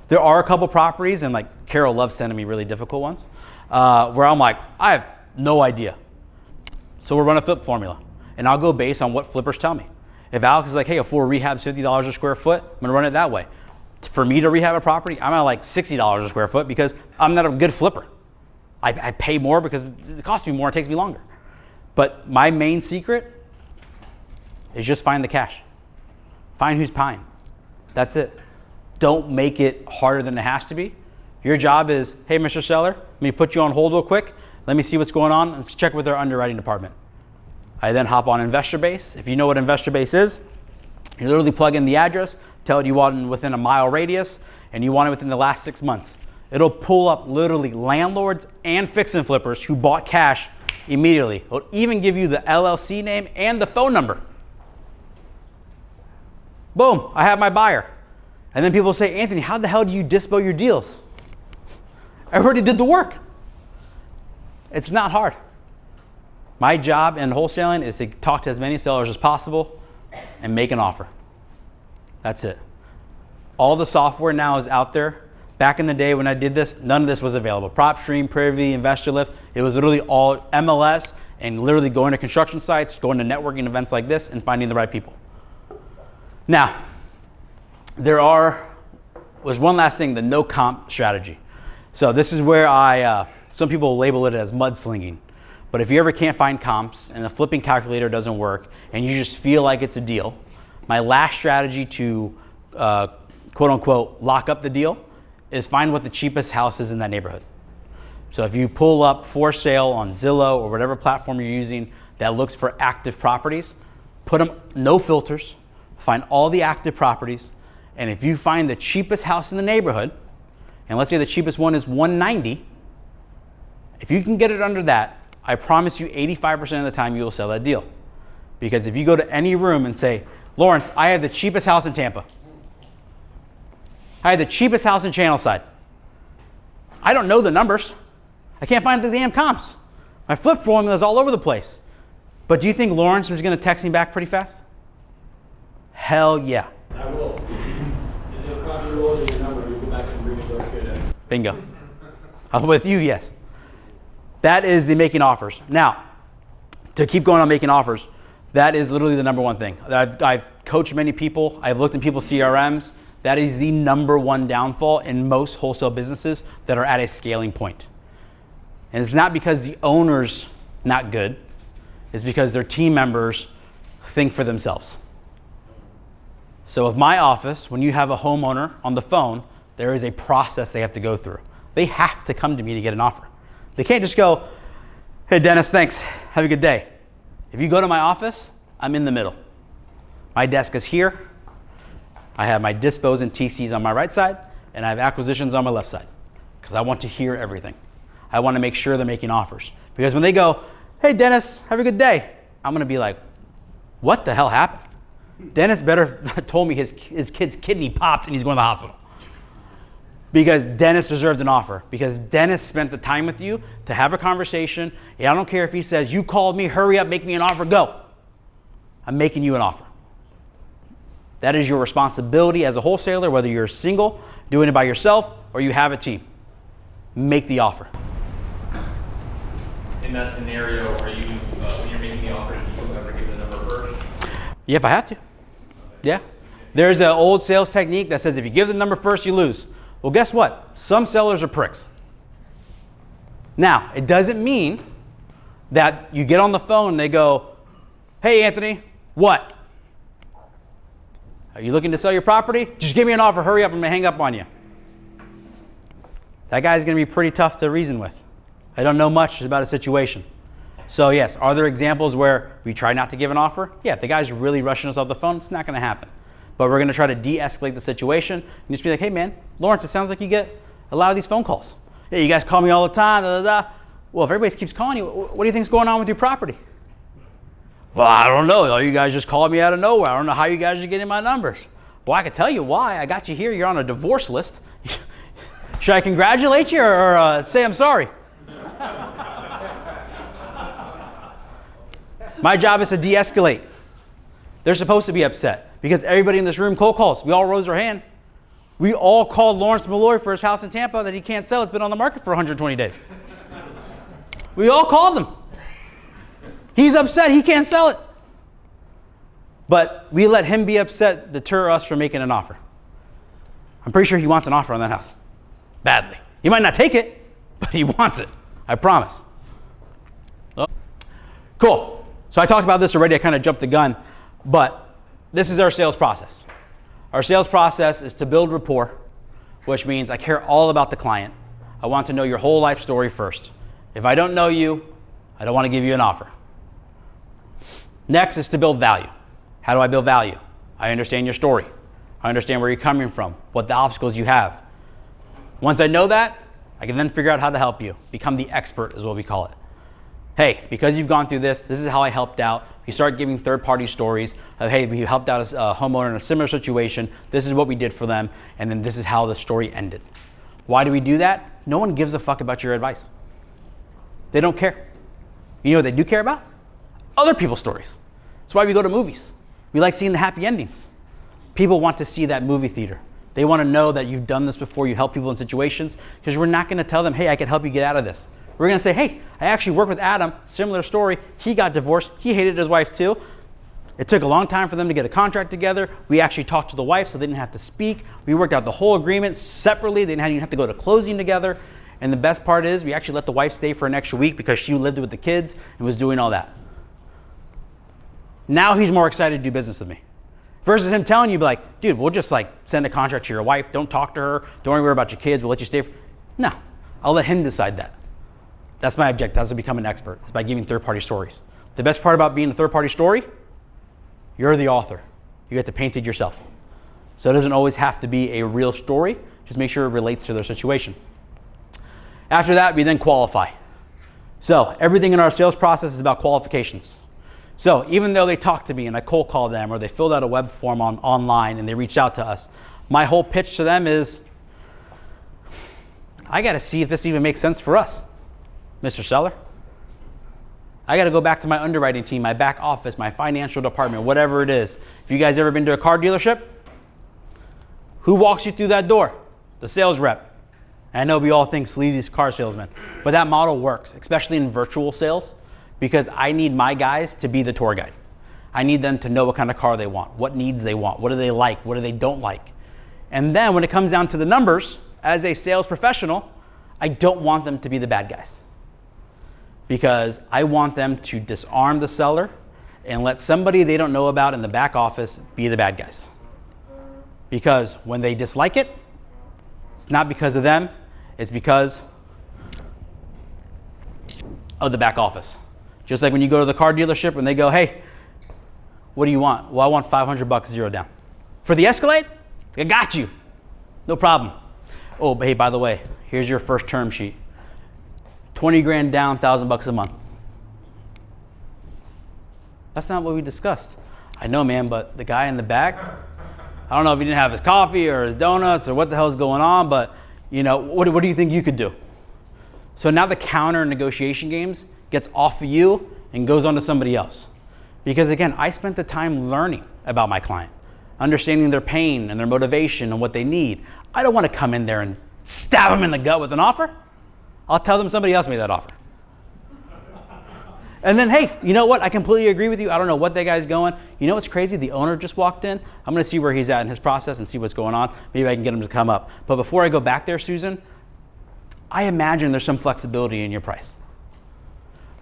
There are a couple properties, and like Carol loves sending me really difficult ones, where I'm like, I have no idea. So we'll run a flip formula, and I'll go based on what flippers tell me. If Alex is like, hey, a full rehab's $50 a square foot, I'm gonna run it that way. For me to rehab a property, I'm at like $60 a square foot because I'm not a good flipper. I pay more because it costs me more, it takes me longer. But my main secret is just find the cash. Find who's buying. That's it. Don't make it harder than it has to be. Your job is, hey, Mr. Seller, let me put you on hold real quick. Let me see what's going on. Let's check with our underwriting department. I then hop on Investor Base. If you know what Investor Base is, you literally plug in the address, tell it you want it within a mile radius, and you want it within the last 6 months. It'll pull up literally landlords and fix and flippers who bought cash immediately. It'll even give you the LLC name and the phone number. Boom, I have my buyer. And then people say, Anthony, how the hell do you dispo your deals? I already did the work. It's not hard. My job in wholesaling is to talk to as many sellers as possible and make an offer. That's it. All the software now is out there. Back in the day when I did this, none of this was available. PropStream, Privy, Investor Lift, it was literally all MLS and literally going to construction sites, going to networking events like this and finding the right people. Now, was one last thing, the no comp strategy. So this is where some people label it as mudslinging. But if you ever can't find comps and the flipping calculator doesn't work and you just feel like it's a deal, my last strategy to quote unquote lock up the deal is find what the cheapest house is in that neighborhood. So if you pull up for sale on Zillow or whatever platform you're using that looks for active properties, put them, no filters, find all the active properties, and if you find the cheapest house in the neighborhood, and let's say the cheapest one is $190, if you can get it under that, I promise you 85% of the time you will sell that deal. Because if you go to any room and say, Lawrence, I have the cheapest house in Tampa. I have the cheapest house in Channelside. I don't know the numbers. I can't find the damn comps. My flip formula is all over the place. But do you think Lawrence is going to text me back pretty fast? Hell yeah. I will. And they'll probably roll in your number. You go back and renegotiate it. Bingo. I'm with you, yes. That is the making offers. Now, to keep going on making offers, that is literally the number one thing. I've coached many people. I've looked at people's CRMs. That is the number one downfall in most wholesale businesses that are at a scaling point. And it's not because the owner's not good. It's because their team members think for themselves. So with my office, when you have a homeowner on the phone, there is a process they have to go through. They have to come to me to get an offer. They can't just go, hey, Dennis, thanks. Have a good day. If you go to my office, I'm in the middle. My desk is here. I have my dispos and TCs on my right side, and I have acquisitions on my left side because I want to hear everything. I want to make sure they're making offers. Because when they go, hey, Dennis, have a good day, I'm going to be like, what the hell happened? Dennis better told me his kid's kidney popped and he's going to the hospital. Because Dennis deserved an offer. Because Dennis spent the time with you to have a conversation. And I don't care if he says, you called me, hurry up, make me an offer, go. I'm making you an offer. That is your responsibility as a wholesaler, whether you're single, doing it by yourself, or you have a team. Make the offer. In that scenario, are you, when you're making the offer, do you ever give the number first? Yeah, if I have to. Yeah. There's an old sales technique that says if you give the number first, you lose. Well, guess what? Some sellers are pricks. Now, it doesn't mean that you get on the phone and they go, hey, Anthony, what? Are you looking to sell your property? Just give me an offer. Hurry up. I'm going to hang up on you. That guy's going to be pretty tough to reason with. I don't know much about a situation. So yes, are there examples where we try not to give an offer? Yeah, if the guy's really rushing us off the phone, it's not going to happen. But we're going to try to de-escalate the situation and just be like, hey man, Lawrence, it sounds like you get a lot of these phone calls. Yeah, you guys call me all the time, da, da, da. Well, if everybody keeps calling you, what do you think's going on with your property? Well, I don't know. You guys just called me out of nowhere. I don't know how you guys are getting my numbers. Well, I can tell you why. I got you here. You're on a divorce list. Should I congratulate you or say I'm sorry? My job is to de-escalate. They're supposed to be upset because everybody in this room cold calls. We all rose our hand. We all called Lawrence Malloy for his house in Tampa that he can't sell. It's been on the market for 120 days. We all called him. He's upset. He can't sell it. But we let him be upset deter us from making an offer. I'm pretty sure he wants an offer on that house. Badly. He might not take it, but he wants it. I promise. Oh. Cool. So I talked about this already. I kind of jumped the gun. But this is our sales process. Our sales process is to build rapport, which means I care all about the client. I want to know your whole life story first. If I don't know you, I don't want to give you an offer. Next is to build value. How do I build value? I understand your story. I understand where you're coming from, what the obstacles you have. Once I know that, I can then figure out how to help you. Become the expert is what we call it. Hey, because you've gone through this is how I helped out. You start giving third-party stories of, hey, we helped out a homeowner in a similar situation. This is what we did for them, and then this is how the story ended. Why do we do that? No one gives a fuck about your advice. They don't care. You know what they do care about? Other people's stories. That's why we go to movies. We like seeing the happy endings. People want to see that movie theater. They want to know that you've done this before, you help people in situations, because we're not going to tell them, hey, I can help you get out of this. We're going to say, hey, I actually worked with Adam, similar story. He got divorced. He hated his wife too. It took a long time for them to get a contract together. We actually talked to the wife so they didn't have to speak. We worked out the whole agreement separately. They didn't even have to go to closing together. And the best part is we actually let the wife stay for an extra week because she lived with the kids and was doing all that. Now he's more excited to do business with me. Versus him telling you, be like, dude, we'll just like send a contract to your wife. Don't talk to her. Don't worry about your kids. We'll let you stay. No, I'll let him decide that. That's my objective. That's to become an expert. It's by giving third-party stories. The best part about being a third-party story, you're the author. You get to paint it yourself. So it doesn't always have to be a real story. Just make sure it relates to their situation. After that, we then qualify. So everything in our sales process is about qualifications. So even though they talk to me and I cold call them or they filled out a web form online and they reached out to us, my whole pitch to them is, I got to see if this even makes sense for us, Mr. Seller. I got to go back to my underwriting team, my back office, my financial department, whatever it is. If you guys ever been to a car dealership, who walks you through that door? The sales rep. And I know we all think sleazy car salesman, but that model works, especially in virtual sales, because I need my guys to be the tour guide. I need them to know what kind of car they want, what needs they want, what do they like, what do they don't like. And then when it comes down to the numbers, as a sales professional, I don't want them to be the bad guys, because I want them to disarm the seller and let somebody they don't know about in the back office be the bad guys. Because when they dislike it, it's not because of them, it's because of the back office. Just like when you go to the car dealership and they go, hey, what do you want? Well, I want $500 zero down. For the Escalade? I got you. No problem. Oh, but hey, by the way, here's your first term sheet. 20 grand down, $1,000 a month. That's not what we discussed. I know, man, but the guy in the back, I don't know if he didn't have his coffee or his donuts or what the hell's going on, but you know, what do you think you could do? So now the counter negotiation games gets off of you and goes on to somebody else. Because again, I spent the time learning about my client, understanding their pain and their motivation and what they need. I don't want to come in there and stab them in the gut with an offer. I'll tell them somebody else made that offer. And then, hey, you know what? I completely agree with you. I don't know what that guy's going. You know what's crazy? The owner just walked in. I'm going to see where he's at in his process and see what's going on. Maybe I can get him to come up. But before I go back there, Susan, I imagine there's some flexibility in your price.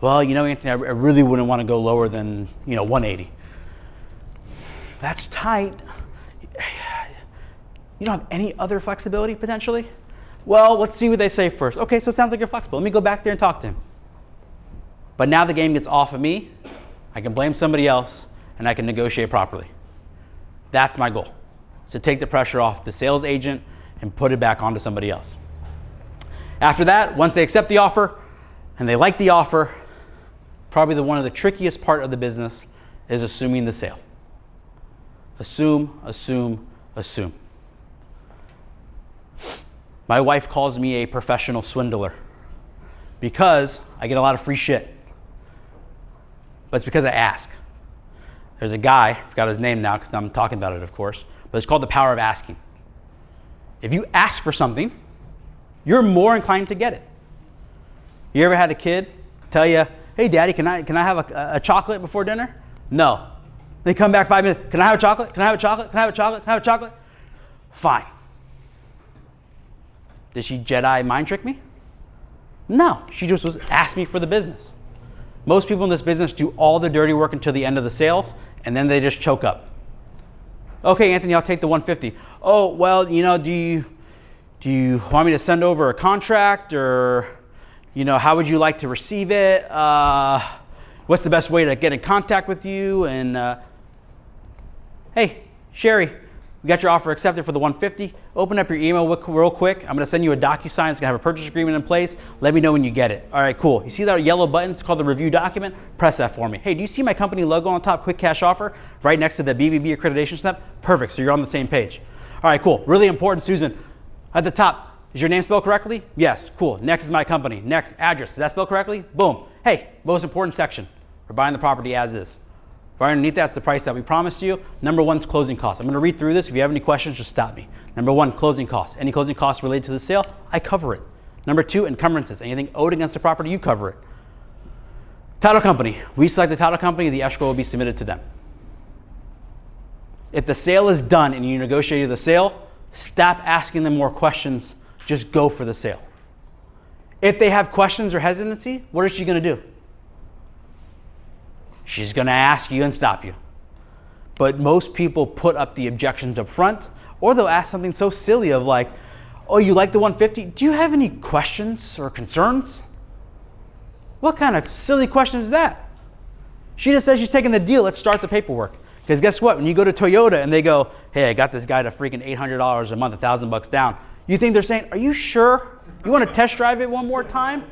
Well, you know, Anthony, I really wouldn't want to go lower than, 180. That's tight. You don't have any other flexibility potentially? Well, let's see what they say first. Okay, so it sounds like you're flexible. Let me go back there and talk to him. But now the game gets off of me. I can blame somebody else and I can negotiate properly. That's my goal. So take the pressure off the sales agent and put it back onto somebody else. After that, once they accept the offer and they like the offer, probably one of the trickiest part of the business is assuming the sale. Assume, assume, assume. My wife calls me a professional swindler because I get a lot of free shit. but it's because I ask. There's a guy, I forgot his name now because I'm talking about it, of course, but it's called the power of asking. If you ask for something, you're more inclined to get it. You ever had a kid tell you, hey, Daddy, can I have a chocolate before dinner? No. They come back 5 minutes, can I have a chocolate? Can I have a chocolate? Can I have a chocolate? Can I have a chocolate? Fine. Did she Jedi mind trick me? No, she just was asked me for the business. Most people in this business do all the dirty work until the end of the sales, and then they just choke up. Okay, Anthony, I'll take the 150. Oh, well, you know, do you want me to send over a contract, or, you know, how would you like to receive it? What's the best way to get in contact with you? And hey, Sherry, we got your offer accepted for the 150. Open up your email real quick. I'm going to send you a DocuSign. It's going to have a purchase agreement in place. Let me know when you get it. All right, cool. You see that yellow button? It's called the review document. Press that for me. Hey, do you see my company logo on top? Quick cash offer right next to the BBB accreditation step. Perfect. So you're on the same page. All right, cool. Really important, Susan. At the top, is your name spelled correctly? Yes. Cool. Next is my company. Next, address. Is that spelled correctly? Boom. Hey, most important section. We're buying the property as is. Right underneath that's the price that we promised you. Number one is closing costs. I'm going to read through this. If you have any questions, just stop me. Number one, closing costs. Any closing costs related to the sale, I cover it. Number two, encumbrances. Anything owed against the property, you cover it. Title company. We select the title company. The escrow will be submitted to them. If the sale is done and you negotiated the sale, stop asking them more questions. Just go for the sale. If they have questions or hesitancy, what is she going to do? She's going to ask you and stop you. But most people put up the objections up front, or they'll ask something so silly of like, oh, you like the 150? Do you have any questions or concerns? What kind of silly question is that? She just says she's taking the deal. Let's start the paperwork. Because guess what? When you go to Toyota and they go, hey, I got this guy to freaking $800 a month, $1,000 down. You think they're saying, are you sure? You want to test drive it one more time?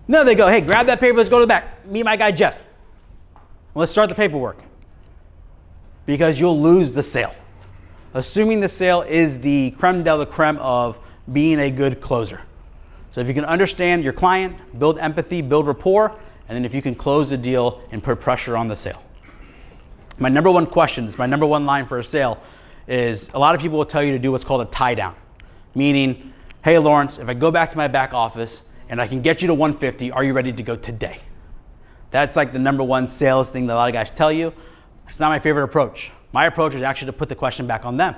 No, they go, hey, grab that paper. Let's go to the back. Meet my guy, Jeff. Let's start the paperwork, because you'll lose the sale. Assuming the sale is the creme de la creme of being a good closer. So if you can understand your client, build empathy, build rapport, and then if you can close the deal and put pressure on the sale. My number one question, this is my number one line for a sale, is a lot of people will tell you to do what's called a tie down. Meaning, hey Lawrence, if I go back to my back office and I can get you to 150, are you ready to go today? That's like the number one sales thing that a lot of guys tell you. It's not my favorite approach. My approach is actually to put the question back on them.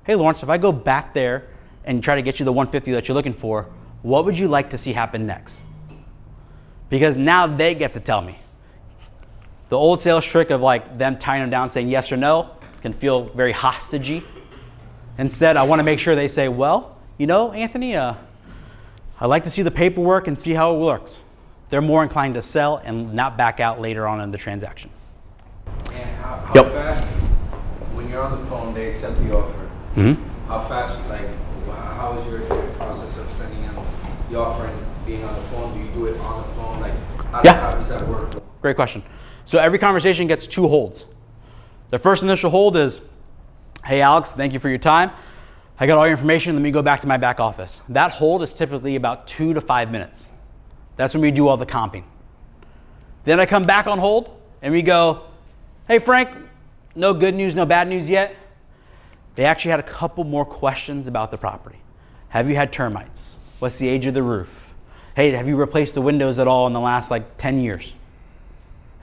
Hey Lawrence, if I go back there and try to get you the 150 that you're looking for, what would you like to see happen next? Because now they get to tell me. The old sales trick of like them tying them down saying yes or no can feel very hostage-y. Instead, I want to make sure they say, well, you know, Anthony, I'd like to see the paperwork and see how it works. They're more inclined to sell and not back out later on in the transaction. And how Yep. fast, when you're on the phone, they accept the offer? Mm-hmm. How fast, like, how is your process of sending in the offer and being on the phone? Do you do it on the phone? Like, how does that work? Great question. So every conversation gets 2 holds. The first initial hold is, hey Alex, thank you for your time. I got all your information. Let me go back to my back office. That hold is typically about 2 to 5 minutes. That's when we do all the comping. Then I come back on hold and we go, hey Frank, no good news, no bad news yet. They actually had a couple more questions about the property. Have you had termites? What's the age of the roof? Hey, have you replaced the windows at all in the last like 10 years?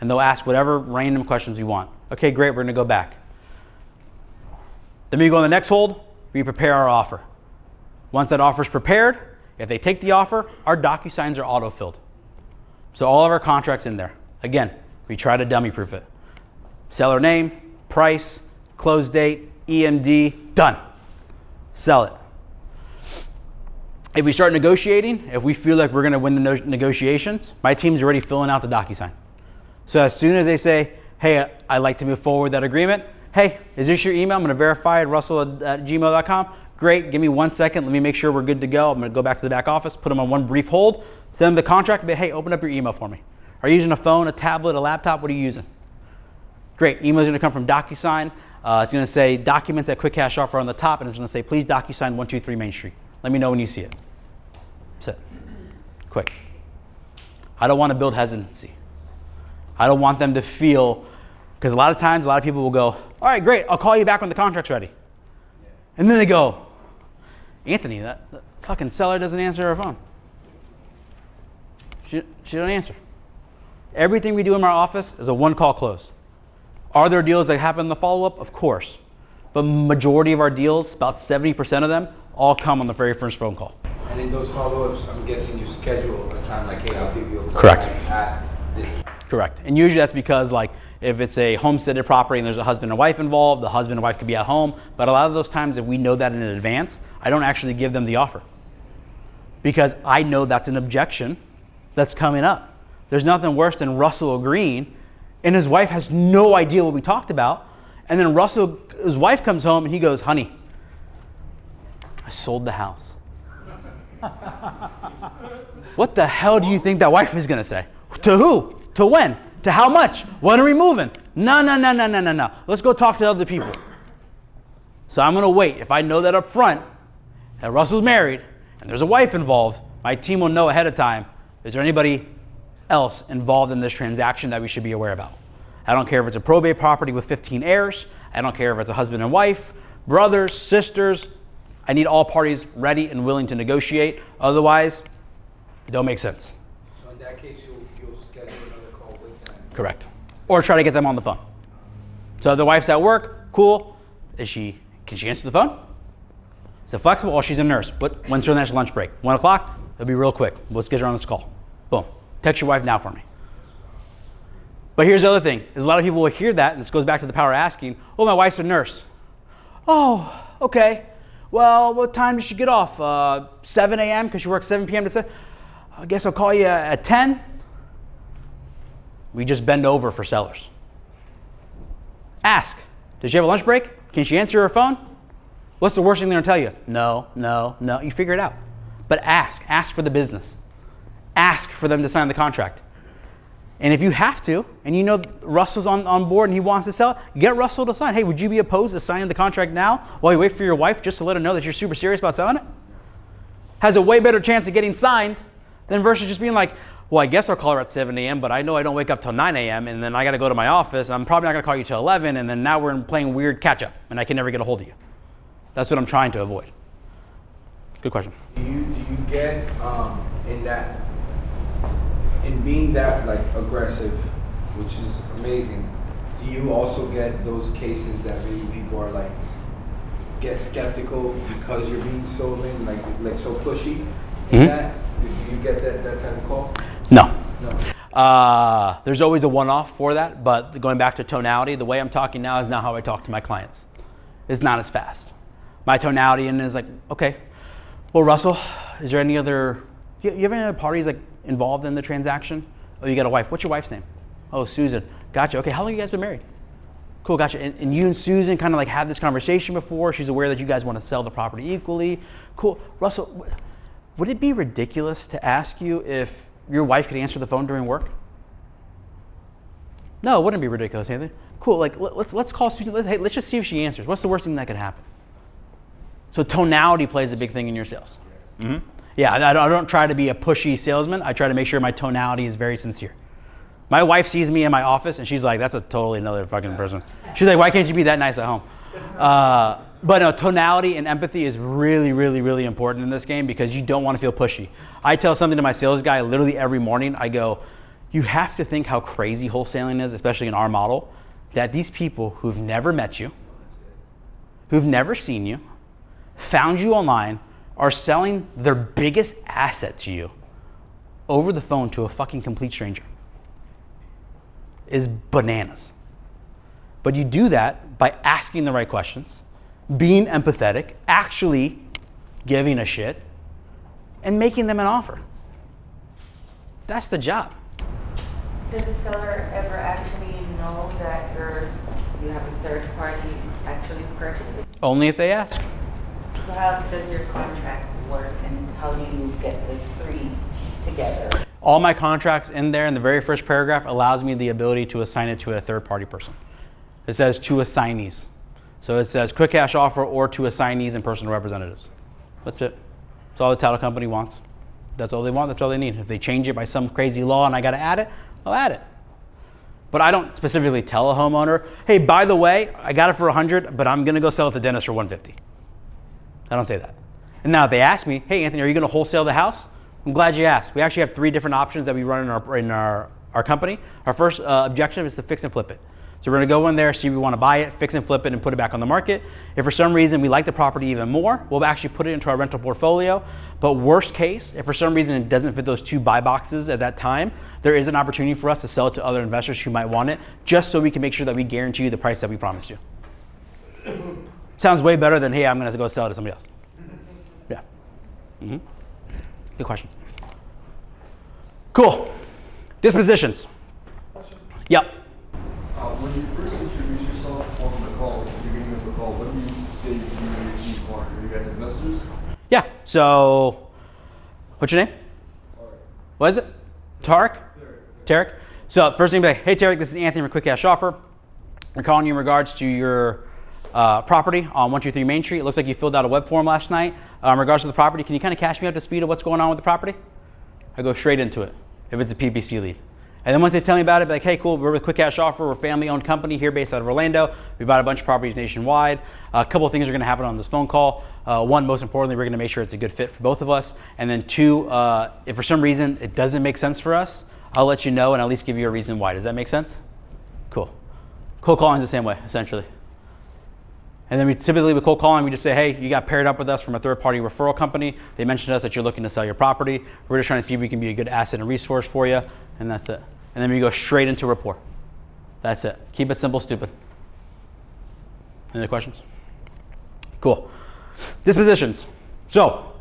And they'll ask whatever random questions you want. Okay, great, we're gonna go back. Then we go on the next hold, we prepare our offer. Once that offer is prepared, if they take the offer, our DocuSigns are auto-filled. So all of our contracts in there. Again, we try to dummy-proof it. Seller name, price, close date, EMD, done. Sell it. If we start negotiating, if we feel like we're going to win the negotiations, my team's already filling out the DocuSign. So as soon as they say, hey, I'd like to move forward with that agreement, hey, is this your email? I'm going to verify it, russell@gmail.com. Great, give me 1 second. Let me make sure we're good to go. I'm going to go back to the back office, put them on one brief hold, send them the contract, but hey, open up your email for me. Are you using a phone, a tablet, a laptop? What are you using? Great, email is going to come from DocuSign. It's going to say documents at Quick Cash Offer on the top, and it's going to say, please DocuSign 123 Main Street. Let me know when you see it. That's it. Quick. I don't want to build hesitancy. I don't want them to feel, because a lot of times, a lot of people will go, all right, great, I'll call you back when the contract's ready. And then they go, Anthony, that fucking seller doesn't answer her phone. She don't answer. Everything we do in our office is a one-call close. Are there deals that happen in the follow-up? Of course. But majority of our deals, about 70% of them, all come on the very first phone call. And in those follow-ups, I'm guessing you schedule a time like, hey, I'll give you a call Correct. at this. Correct. And usually that's because, like, if it's a homesteaded property and there's a husband and wife involved, the husband and wife could be at home. But a lot of those times, if we know that in advance, I don't actually give them the offer. Because I know that's an objection that's coming up. There's nothing worse than Russell agreeing and his wife has no idea what we talked about. And then his wife comes home and he goes, honey, I sold the house. What the hell do you think that wife is going to say? To who? To when? To how much? When are we moving? No. Let's go talk to other people. So I'm going to wait. If I know that up front, that Russell's married and there's a wife involved, my team will know ahead of time, is there anybody else involved in this transaction that we should be aware about? I don't care if it's a probate property with 15 heirs. I don't care if it's a husband and wife, brothers, sisters. I need all parties ready and willing to negotiate. Otherwise, it don't make sense. So in that case, you'll schedule another call with them. Correct. Or try to get them on the phone. So the wife's at work, cool. Can she answer the phone? Is it flexible? Oh, she's a nurse. When's her next lunch break? 1 o'clock? It'll be real quick. Let's get her on this call. Boom. Text your wife now for me. But here's the other thing, is a lot of people will hear that, and this goes back to the power of asking, oh, my wife's a nurse. Oh, okay. Well, what time does she get off? 7 a.m. because she works 7 p.m. to 7. I guess I'll call you at 10. We just bend over for sellers. Ask, does she have a lunch break? Can she answer her phone? What's the worst thing they're going to tell you? No. You figure it out. But ask for the business. Ask for them to sign the contract. And if you have to, and you know Russell's on board and he wants to sell it, get Russell to sign. Hey, would you be opposed to signing the contract now while you wait for your wife just to let her know that you're super serious about selling it? Has a way better chance of getting signed than versus just being like, well, I guess I'll call her at 7 a.m., but I know I don't wake up till 9 a.m., and then I got to go to my office. I'm probably not going to call you till 11, and then now we're playing weird catch-up, and I can never get a hold of you. That's what I'm trying to avoid. Good question. Do you get in being that like aggressive, which is amazing, do you also get those cases that maybe people are like get skeptical because you're being so like so pushy in that? Do you get that type of call? No. There's always a one-off for that, but going back to tonality, the way I'm talking now is not how I talk to my clients. It's not as fast. My tonality is like, okay, well, Russell, is there any other, you have any other parties like involved in the transaction? Oh, you got a wife. What's your wife's name? Oh, Susan. Gotcha. Okay, how long have you guys been married? Cool, gotcha. And you and Susan kind of like had this conversation before. She's aware that you guys want to sell the property equally. Cool. Russell, would it be ridiculous to ask you if your wife could answer the phone during work? No, it wouldn't be ridiculous, Anthony. Cool, like let's call Susan. Let's just see if she answers. What's the worst thing that could happen? So tonality plays a big thing in your sales. Mm-hmm. Yeah, I don't try to be a pushy salesman. I try to make sure my tonality is very sincere. My wife sees me in my office and she's like, that's a totally another fucking person. She's like, why can't you be that nice at home? But no, tonality and empathy is really, really, really important in this game because you don't want to feel pushy. I tell something to my sales guy literally every morning. I go, you have to think how crazy wholesaling is, especially in our model, that these people who've never met you, who've never seen you, found you online, are selling their biggest asset to you over the phone to a fucking complete stranger is bananas. But you do that by asking the right questions, being empathetic, actually giving a shit, and making them an offer. That's the job. Does the seller ever actually know that you have a third party actually purchasing? Only if they ask. So how does your contract work and how do you get the three together? All my contracts in there in the very first paragraph allows me the ability to assign it to a third party person. It says two assignees. So it says quick cash offer or two assignees and personal representatives. That's it. That's all the title company wants. That's all they want. That's all they need. If they change it by some crazy law and I got to add it, I'll add it. But I don't specifically tell a homeowner, hey, by the way, I got it for 100, but I'm gonna go sell it to Dennis for 150. I don't say that. And now if they ask me, hey, Anthony, are you gonna wholesale the house? I'm glad you asked. We actually have 3 different options that we run in our company. Our first objective is to fix and flip it. So we're gonna go in there, see if we wanna buy it, fix and flip it, and put it back on the market. If for some reason we like the property even more, we'll actually put it into our rental portfolio. But worst case, if for some reason it doesn't fit those 2 buy boxes at that time, there is an opportunity for us to sell it to other investors who might want it, just so we can make sure that we guarantee you the price that we promised you. Sounds way better than, hey, I'm gonna go sell it to somebody else. Yeah. Mm-hmm. Good question. Cool. Dispositions. Yep. When you first introduce yourself on the call, at the beginning of the call, what do you say you and your team are? Are you guys investors? Yeah. So, what's your name? What is it? Tarek? Tarek. So first thing, be like, hey Tarek, this is Anthony from Quick Cash Offer. We're calling you in regards to your property on 123 Main Street. It looks like you filled out a web form last night. In regards to the property, can you kind of catch me up to speed of what's going on with the property? I go straight into it if it's a PPC lead. And then once they tell me about it, be like, hey, cool, we're with Quick Cash Offer. We're a family-owned company here based out of Orlando. We bought a bunch of properties nationwide. A couple of things are going to happen on this phone call. One, most importantly, we're going to make sure it's a good fit for both of us. And then 2, if for some reason it doesn't make sense for us, I'll let you know and at least give you a reason why. Does that make sense? Cool. Cold calling is the same way, essentially. And then we typically with cold calling, we just say, hey, you got paired up with us from a third-party referral company. They mentioned to us that you're looking to sell your property. We're just trying to see if we can be a good asset and resource for you, and that's it. And then we go straight into rapport. That's it. Keep it simple, stupid. Any other questions? Cool. Dispositions. So,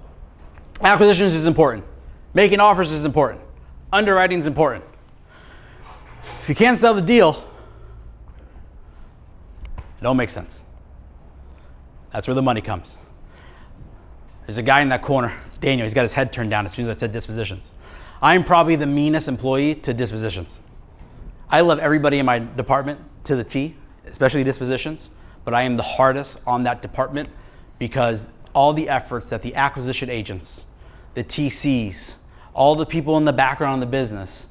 acquisitions is important. Making offers is important. Underwriting is important. If you can't sell the deal, it don't make sense. That's where the money comes. There's a guy in that corner, Daniel, he's got his head turned down as soon as I said dispositions. I'm probably the meanest employee to dispositions. I love everybody in my department to the T, especially dispositions, but I am the hardest on that department because all the efforts that the acquisition agents, the TCs, all the people in the background of the business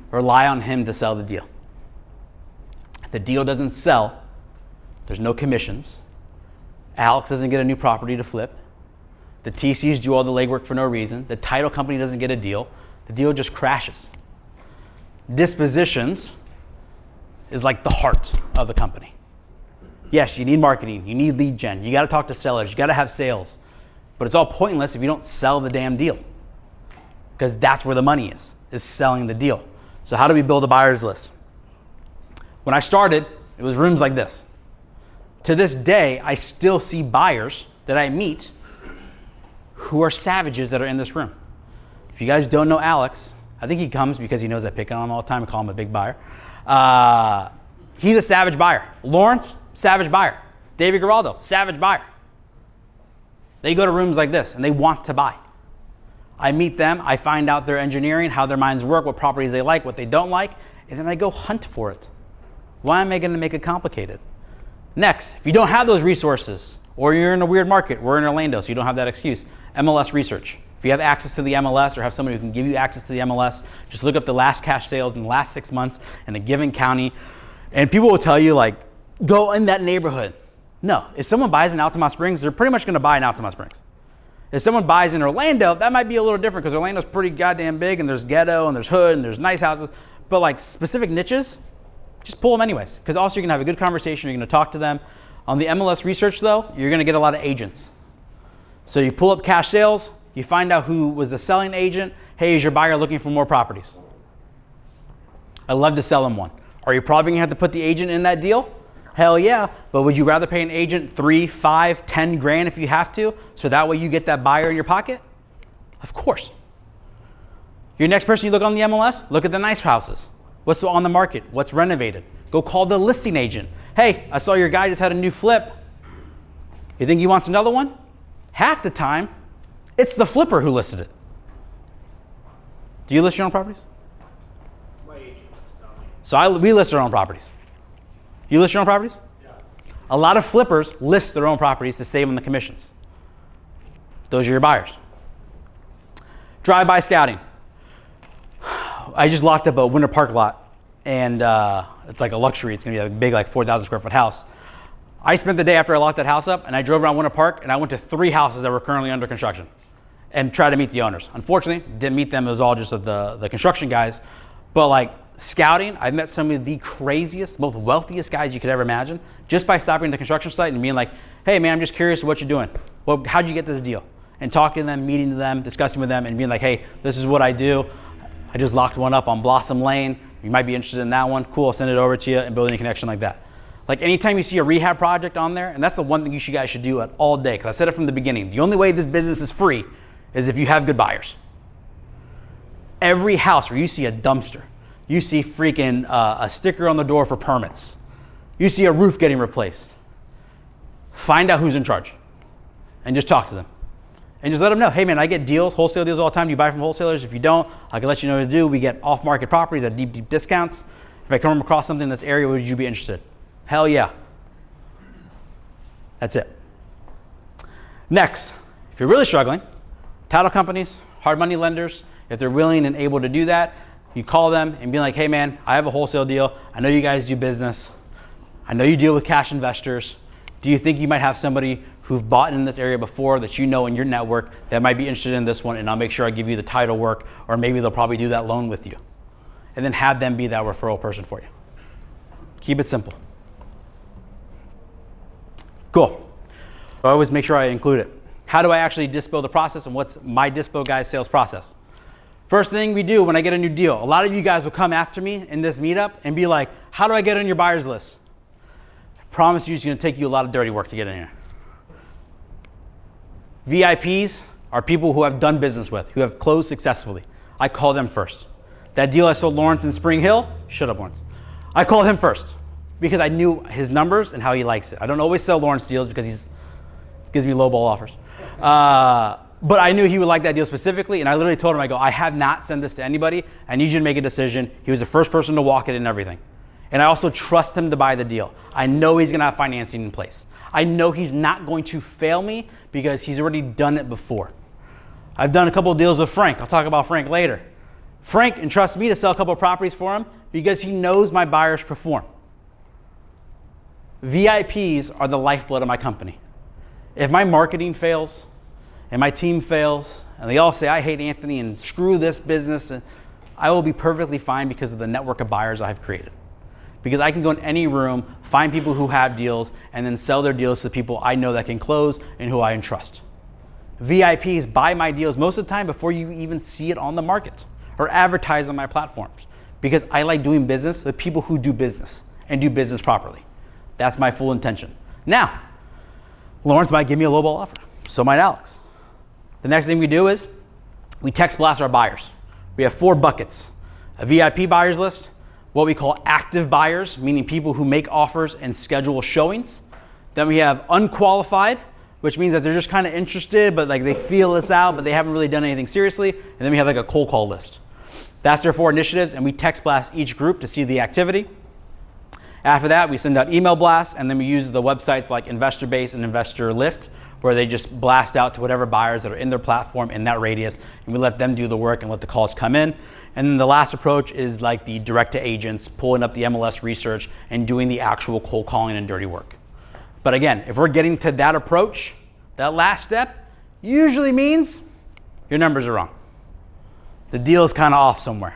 rely on him to sell the deal. If the deal doesn't sell, there's no commissions. Alex doesn't get a new property to flip. The TCs do all the legwork for no reason. The title company doesn't get a deal. The deal just crashes. Dispositions is like the heart of the company. Yes, you need marketing, you need lead gen, you gotta talk to sellers, you gotta have sales, but it's all pointless if you don't sell the damn deal. Because that's where the money is selling the deal. So how do we build a buyer's list? When I started, it was rooms like this. To this day, I still see buyers that I meet who are savages that are in this room. If you guys don't know Alex, I think he comes because he knows I pick on him all the time and call him a big buyer. He's a savage buyer. Lawrence, savage buyer. David Geraldo, savage buyer. They go to rooms like this and they want to buy. I meet them, I find out their engineering, how their minds work, what properties they like, what they don't like, and then I go hunt for it. Why am I going to make it complicated? Next, if you don't have those resources, or you're in a weird market, we're in Orlando, so you don't have that excuse, MLS research. If you have access to the MLS or have somebody who can give you access to the MLS, just look up the last cash sales in the last 6 months in a given county, and people will tell you, like, go in that neighborhood. No, if someone buys in Altamont Springs, they're pretty much going to buy in Altamont Springs. If someone buys in Orlando, that might be a little different because Orlando's pretty goddamn big and there's ghetto and there's hood and there's nice houses, but like specific niches, just pull them anyways, because also you're gonna have a good conversation, you're gonna talk to them. On the MLS research though, you're gonna get a lot of agents. So you pull up cash sales, you find out who was the selling agent. Hey, is your buyer looking for more properties? I'd love to sell them one. Are you probably gonna have to put the agent in that deal? Hell yeah, but would you rather pay an agent 3, 5, 10 grand if you have to, so that way you get that buyer in your pocket? Of course. Your next person you look on the MLS, look at the nice houses. What's on the market? What's renovated? Go call the listing agent. Hey, I saw your guy just had a new flip. You think he wants another one? Half the time, it's the flipper who listed it. Do you list your own properties? My agent does not. So we list our own properties. You list your own properties? Yeah. A lot of flippers list their own properties to save on the commissions. Those are your buyers. Drive-by scouting. I just locked up a Winter Park lot and it's like a luxury. It's gonna be a big, like 4,000 square foot house. I spent the day after I locked that house up, and I drove around Winter Park, and I went to 3 houses that were currently under construction and tried to meet the owners. Unfortunately, didn't meet them. It was all just the construction guys. But like scouting, I met some of the craziest, most wealthiest guys you could ever imagine just by stopping at the construction site and being like, hey man, I'm just curious what you're doing. Well, how'd you get this deal? And talking to them, meeting to them, discussing with them, and being like, hey, this is what I do. I just locked one up on Blossom Lane. You might be interested in that one. Cool, I'll send it over to you, and building a connection like that. Like anytime you see a rehab project on there, and that's the one thing you guys should do all day, because I said it from the beginning, the only way this business is free is if you have good buyers. Every house where you see a dumpster, you see freaking a sticker on the door for permits, you see a roof getting replaced, find out who's in charge and just talk to them. And just let them know, hey man, I get deals, wholesale deals all the time. Do you buy from wholesalers? If you don't, I can let you know what to do. We get off-market properties at deep, deep discounts. If I come across something in this area, would you be interested? Hell yeah. That's it. Next, if you're really struggling, title companies, hard money lenders, if they're willing and able to do that, you call them and be like, hey man, I have a wholesale deal. I know you guys do business. I know you deal with cash investors. Do you think you might have somebody who've bought in this area before that you know in your network that might be interested in this one, and I'll make sure I give you the title work, or maybe they'll probably do that loan with you. And then have them be that referral person for you. Keep it simple. Cool. I always make sure I include it. How do I actually dispo the process, and what's my dispo guy's sales process? First thing we do when I get a new deal, a lot of you guys will come after me in this meetup and be like, how do I get on your buyers list? I promise you it's gonna take you a lot of dirty work to get in here. VIPs are people who I've done business with, who have closed successfully. I call them first. That deal I sold Lawrence in Spring Hill, shut up Lawrence. I called him first because I knew his numbers and how he likes it. I don't always sell Lawrence deals because he gives me lowball offers. But I knew he would like that deal specifically, and I literally told him, I go, I have not sent this to anybody. I need you to make a decision. He was the first person to walk it and everything. And I also trust him to buy the deal. I know he's gonna have financing in place. I know he's not going to fail me because he's already done it before. I've done a couple of deals with Frank. I'll talk about Frank later. Frank entrusts me to sell a couple of properties for him because he knows my buyers perform. VIPs are the lifeblood of my company. If my marketing fails and my team fails and they all say, I hate Anthony and screw this business, I will be perfectly fine because of the network of buyers I've created. Because I can go in any room, find people who have deals, and then sell their deals to people I know that can close and who I entrust. VIPs buy my deals most of the time before you even see it on the market or advertise on my platforms, because I like doing business with people who do business and do business properly. That's my full intention. Now, Lawrence might give me a lowball offer. So might Alex. The next thing we do is we text blast our buyers. We have 4 buckets: a VIP buyers list, what we call active buyers, meaning people who make offers and schedule showings. Then we have unqualified, which means that they're just kind of interested, but like they feel this out, but they haven't really done anything seriously. And then we have like a cold call list. That's their 4 initiatives, and we text blast each group to see the activity. After that, we send out email blasts, and then we use the websites like Investor Base and Investor Lift, where they just blast out to whatever buyers that are in their platform in that radius, and we let them do the work and let the calls come in. And then the last approach is like the direct to agents, pulling up the MLS research and doing the actual cold calling and dirty work. But again, if we're getting to that approach, that last step usually means your numbers are wrong. The deal is kind of off somewhere,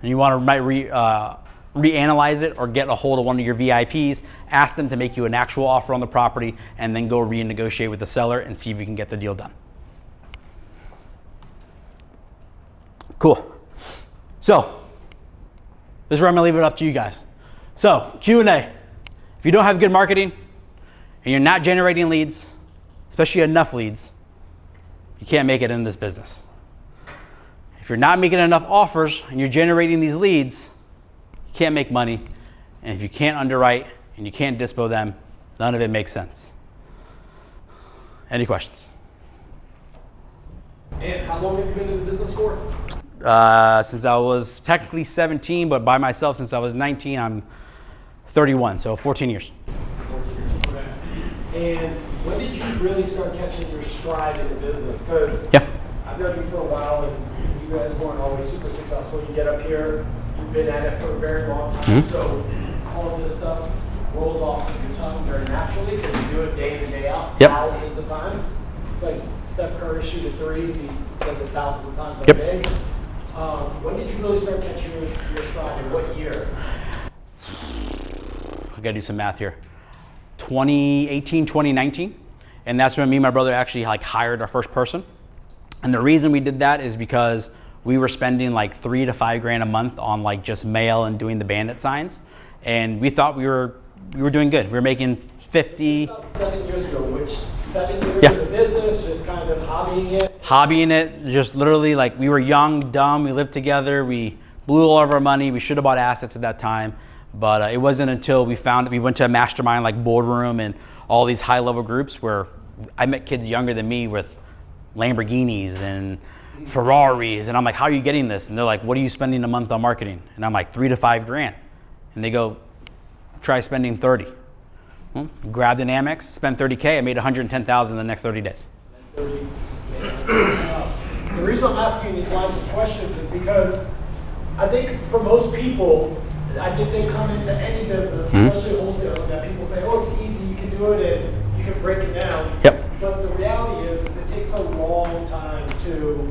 and you want to reanalyze it or get a hold of one of your VIPs, ask them to make you an actual offer on the property, and then go renegotiate with the seller and see if you can get the deal done. Cool. So, this is where I'm gonna leave it up to you guys. So, Q&A. If you don't have good marketing and you're not generating leads, especially enough leads, you can't make it in this business. If you're not making enough offers and you're generating these leads, you can't make money. And if you can't underwrite and you can't dispo them, none of it makes sense. Any questions? And how long have you been in the business for? Since I was technically 17, but by myself since I was 19, I'm 31, so 14 years. 14 years, okay. And when did you really start catching your stride in the business? Because I've known you for a while, and you you guys weren't always super successful. You get up here, you've been at it for a very long time, so all of this stuff rolls off of your tongue very naturally because you do it day in and day out, thousands of times. It's like Steph Curry shooting threes, he does it thousands of times a day. When did you really start catching your stride, and what year? I gotta do some math here. 2018, 2019. And that's when me and my brother actually like hired our first person. And the reason we did that is because we were spending like $3 to $5 grand a month on like just mail and doing the bandit signs. And we thought we were doing good. We were making 50. About 7 years ago, which 7 years in the business, just kind of hobbying it? Hobbying it, just literally like we were young, dumb, we lived together, we blew all of our money, we should have bought assets at that time. But it wasn't until we went to a mastermind like Boardroom and all these high level groups where I met kids younger than me with Lamborghinis and Ferraris. And I'm like, how are you getting this? And they're like, what are you spending a month on marketing? And I'm like, $3 to $5 grand. And they go, try spending 30. Grabbed an Amex, spent 30K, I made 110,000 in the next 30 days. The reason I'm asking these lines of questions is because I think for most people, I think they come into any business, especially wholesale, that people say, oh, it's easy, you can do it, and you can break it down. But the reality is it takes a long time to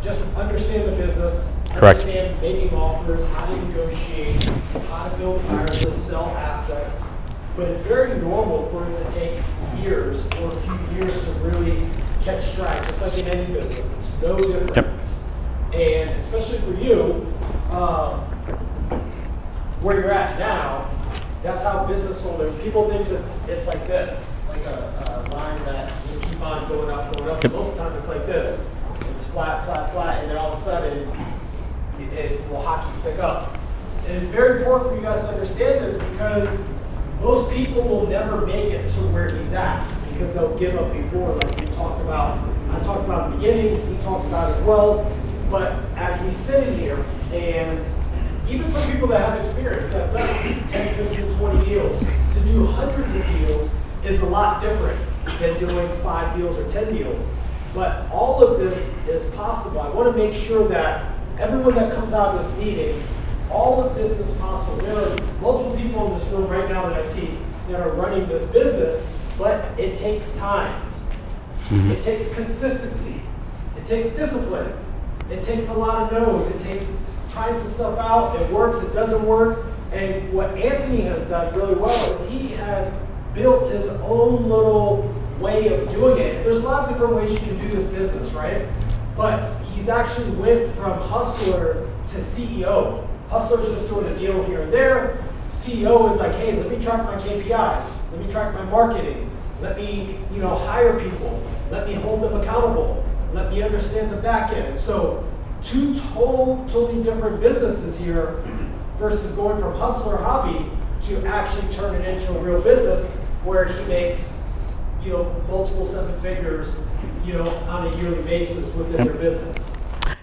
just understand the business, understand making offers, how to negotiate, how to build buyers, sell assets. But it's very normal for it to take years or a few years to really catch stride, just like in any business. It's no different. And especially for you, where you're at now, that's how business owner, people think it's like this, like a line that just keep on going up. Most of the time it's like this. It's flat, flat, flat, and then all of a sudden it will hockey stick up. And it's very important for you guys to understand this because most people will never make it to where he's at because they'll give up before, like we talked about. I talked about in the beginning, he talked about as well. But as we sit in here, and even for people that have experience, that have done 10, 15, 20 deals, to do hundreds of deals is a lot different than doing 5 deals or 10 deals. But all of this is possible. I want to make sure that everyone that comes out of this meeting, all of this is possible. There are multiple people in this room right now that I see that are running this business, but it takes time. It takes consistency. It takes discipline. It takes a lot of no's. It takes trying some stuff out. It works. It doesn't work. And what Anthony has done really well is he has built his own little way of doing it. There's a lot of different ways you can do this business, right? But he's actually went from hustler to CEO. Hustler's just doing a deal here and there. CEO is like, hey, let me track my KPIs. Let me track my marketing. Let me, hire people. Let me hold them accountable. Let me understand the back end. So 2 totally different businesses here versus going from hustler hobby to actually turn it into a real business where he makes, multiple 7 figures, on a yearly basis within their business.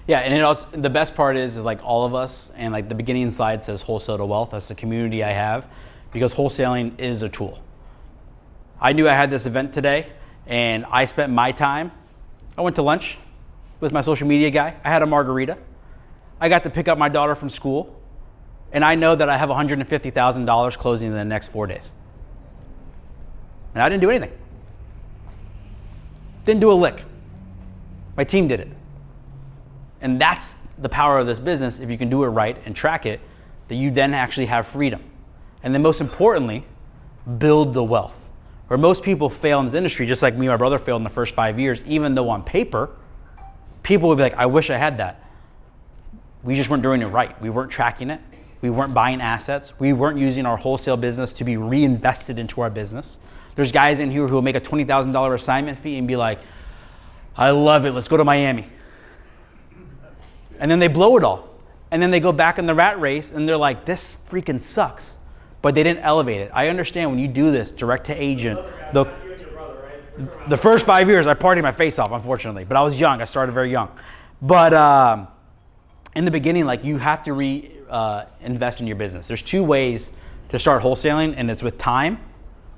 Yeah, and it also, the best part is like all of us, and like the beginning slide says wholesale to wealth. That's the community I have because wholesaling is a tool. I knew I had this event today and I spent my time. I went to lunch with my social media guy. I had a margarita. I got to pick up my daughter from school. And I know that I have $150,000 closing in the next 4 days. And I didn't do anything. Didn't do a lick. My team did it. And that's the power of this business. If you can do it right and track it, that you then actually have freedom. And then most importantly, build the wealth. Where most people fail in this industry, just like me and my brother failed in the first 5 years, even though on paper, people would be like, I wish I had that. We just weren't doing it right. We weren't tracking it. We weren't buying assets. We weren't using our wholesale business to be reinvested into our business. There's guys in here who will make a $20,000 assignment fee and be like, I love it, let's go to Miami. And then they blow it all. And then they go back in the rat race and they're like, this freaking sucks. But they didn't elevate it. I understand when you do this direct to agent, the first 5 years I partied my face off, unfortunately. But I was young, I started very young. But in the beginning, like you have to invest in your business. There's 2 ways to start wholesaling, and it's with time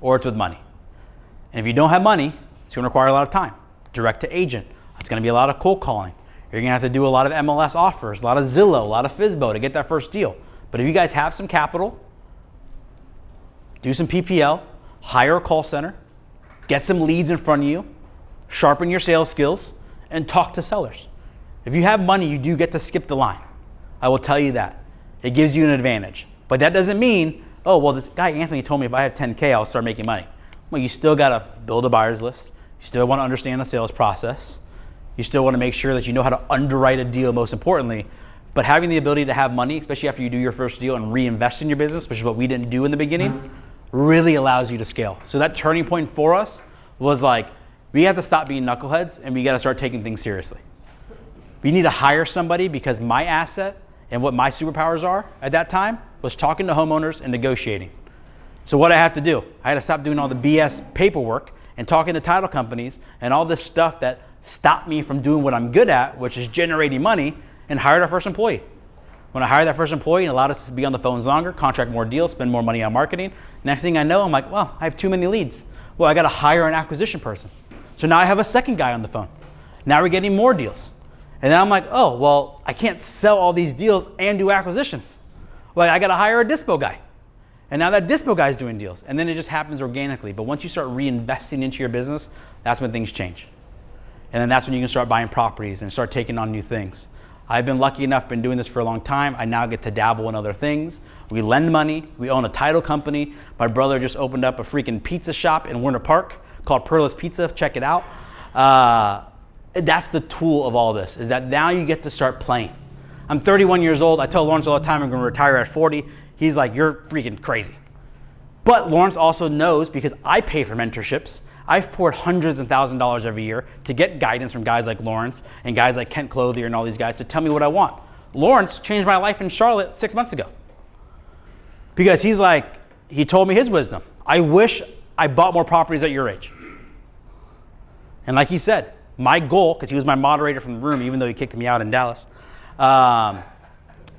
or it's with money. And if you don't have money, it's gonna require a lot of time. Direct to agent, it's gonna be a lot of cold calling. You're gonna have to do a lot of MLS offers, a lot of Zillow, a lot of FSBO to get that first deal. But if you guys have some capital, do some PPL, hire a call center, get some leads in front of you, sharpen your sales skills, and talk to sellers. If you have money, you do get to skip the line. I will tell you that. It gives you an advantage. But that doesn't mean, oh, well, this guy Anthony told me if I have 10K, I'll start making money. Well, you still gotta build a buyer's list. You still wanna understand the sales process. You still wanna make sure that you know how to underwrite a deal, most importantly. But having the ability to have money, especially after you do your first deal and reinvest in your business, which is what we didn't do in the beginning, really allows you to scale. So that turning point for us was like, we have to stop being knuckleheads and we gotta start taking things seriously. We need to hire somebody because my asset and what my superpowers are at that time was talking to homeowners and negotiating. So what I had to do, I had to stop doing all the BS paperwork and talking to title companies and all this stuff that stopped me from doing what I'm good at, which is generating money, and hired our first employee. When I hired that first employee, it allowed us to be on the phones longer, contract more deals, spend more money on marketing. Next thing I know, I'm like, well, I have too many leads. Well, I got to hire an acquisition person. So now I have a second guy on the phone. Now we're getting more deals. And then I'm like, oh, well, I can't sell all these deals and do acquisitions. Well, I got to hire a dispo guy. And now that dispo guy is doing deals. And then it just happens organically. But once you start reinvesting into your business, that's when things change. And then that's when you can start buying properties and start taking on new things. I've been lucky enough, been doing this for a long time. I now get to dabble in other things. We lend money. We own a title company. My brother just opened up a freaking pizza shop in Winter Park called Perla's Pizza. Check it out. That's the tool of all this, is that now you get to start playing. I'm 31 years old. I tell Lawrence all the time I'm going to retire at 40. He's like, you're freaking crazy. But Lawrence also knows, because I pay for mentorships, I've poured hundreds of thousands of dollars every year to get guidance from guys like Lawrence and guys like Kent Clothier and all these guys to tell me what I want. Lawrence changed my life in Charlotte 6 months ago. Because he's like, he told me his wisdom. I wish I bought more properties at your age. And like he said, my goal, because he was my moderator from the room, even though he kicked me out in Dallas,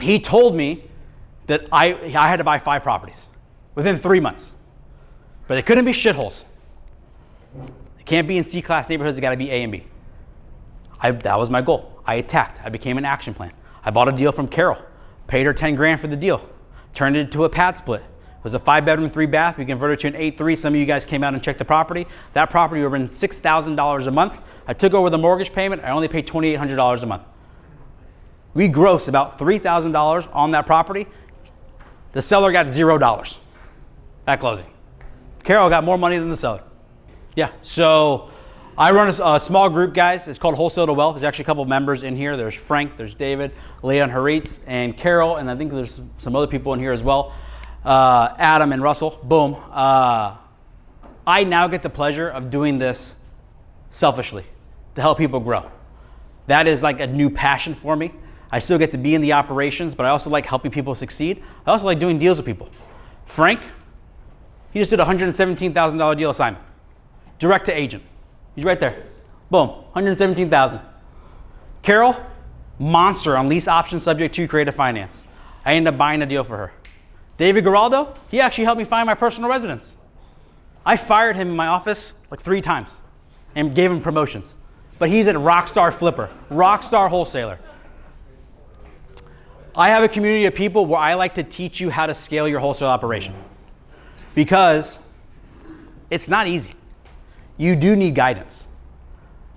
he told me that I had to buy 5 properties within 3 months. But they couldn't be shitholes. They can't be in C-class neighborhoods. They got to be A and B. That was my goal. I attacked. I became an action plan. I bought a deal from Carol, paid her 10 grand for the deal, turned it into a pad split. It was a 5-bedroom, 3-bath. We converted it to an 8-3. Some of you guys came out and checked the property. That property would have been $6,000 a month. I took over the mortgage payment. I only paid $2,800 a month. We grossed about $3,000 on that property. The seller got $0 at closing. Carol got more money than the seller. Yeah, so I run a small group, guys. It's called Wholesale to Wealth. There's actually a couple of members in here. There's Frank, there's David, Leon Haritz, and Carol, and I think there's some other people in here as well. Adam and Russell, boom. I now get the pleasure of doing this selfishly to help people grow. That is like a new passion for me. I still get to be in the operations, but I also like helping people succeed. I also like doing deals with people. Frank, he just did a $117,000 deal assignment. Direct to agent. He's right there. Boom, $117,000. Carol, monster on lease option subject to creative finance. I ended up buying a deal for her. David Geraldo, he actually helped me find my personal residence. I fired him in my office like 3 times and gave him promotions. But he's a rockstar flipper, rockstar wholesaler. I have a community of people where I like to teach you how to scale your wholesale operation, because it's not easy. You do need guidance.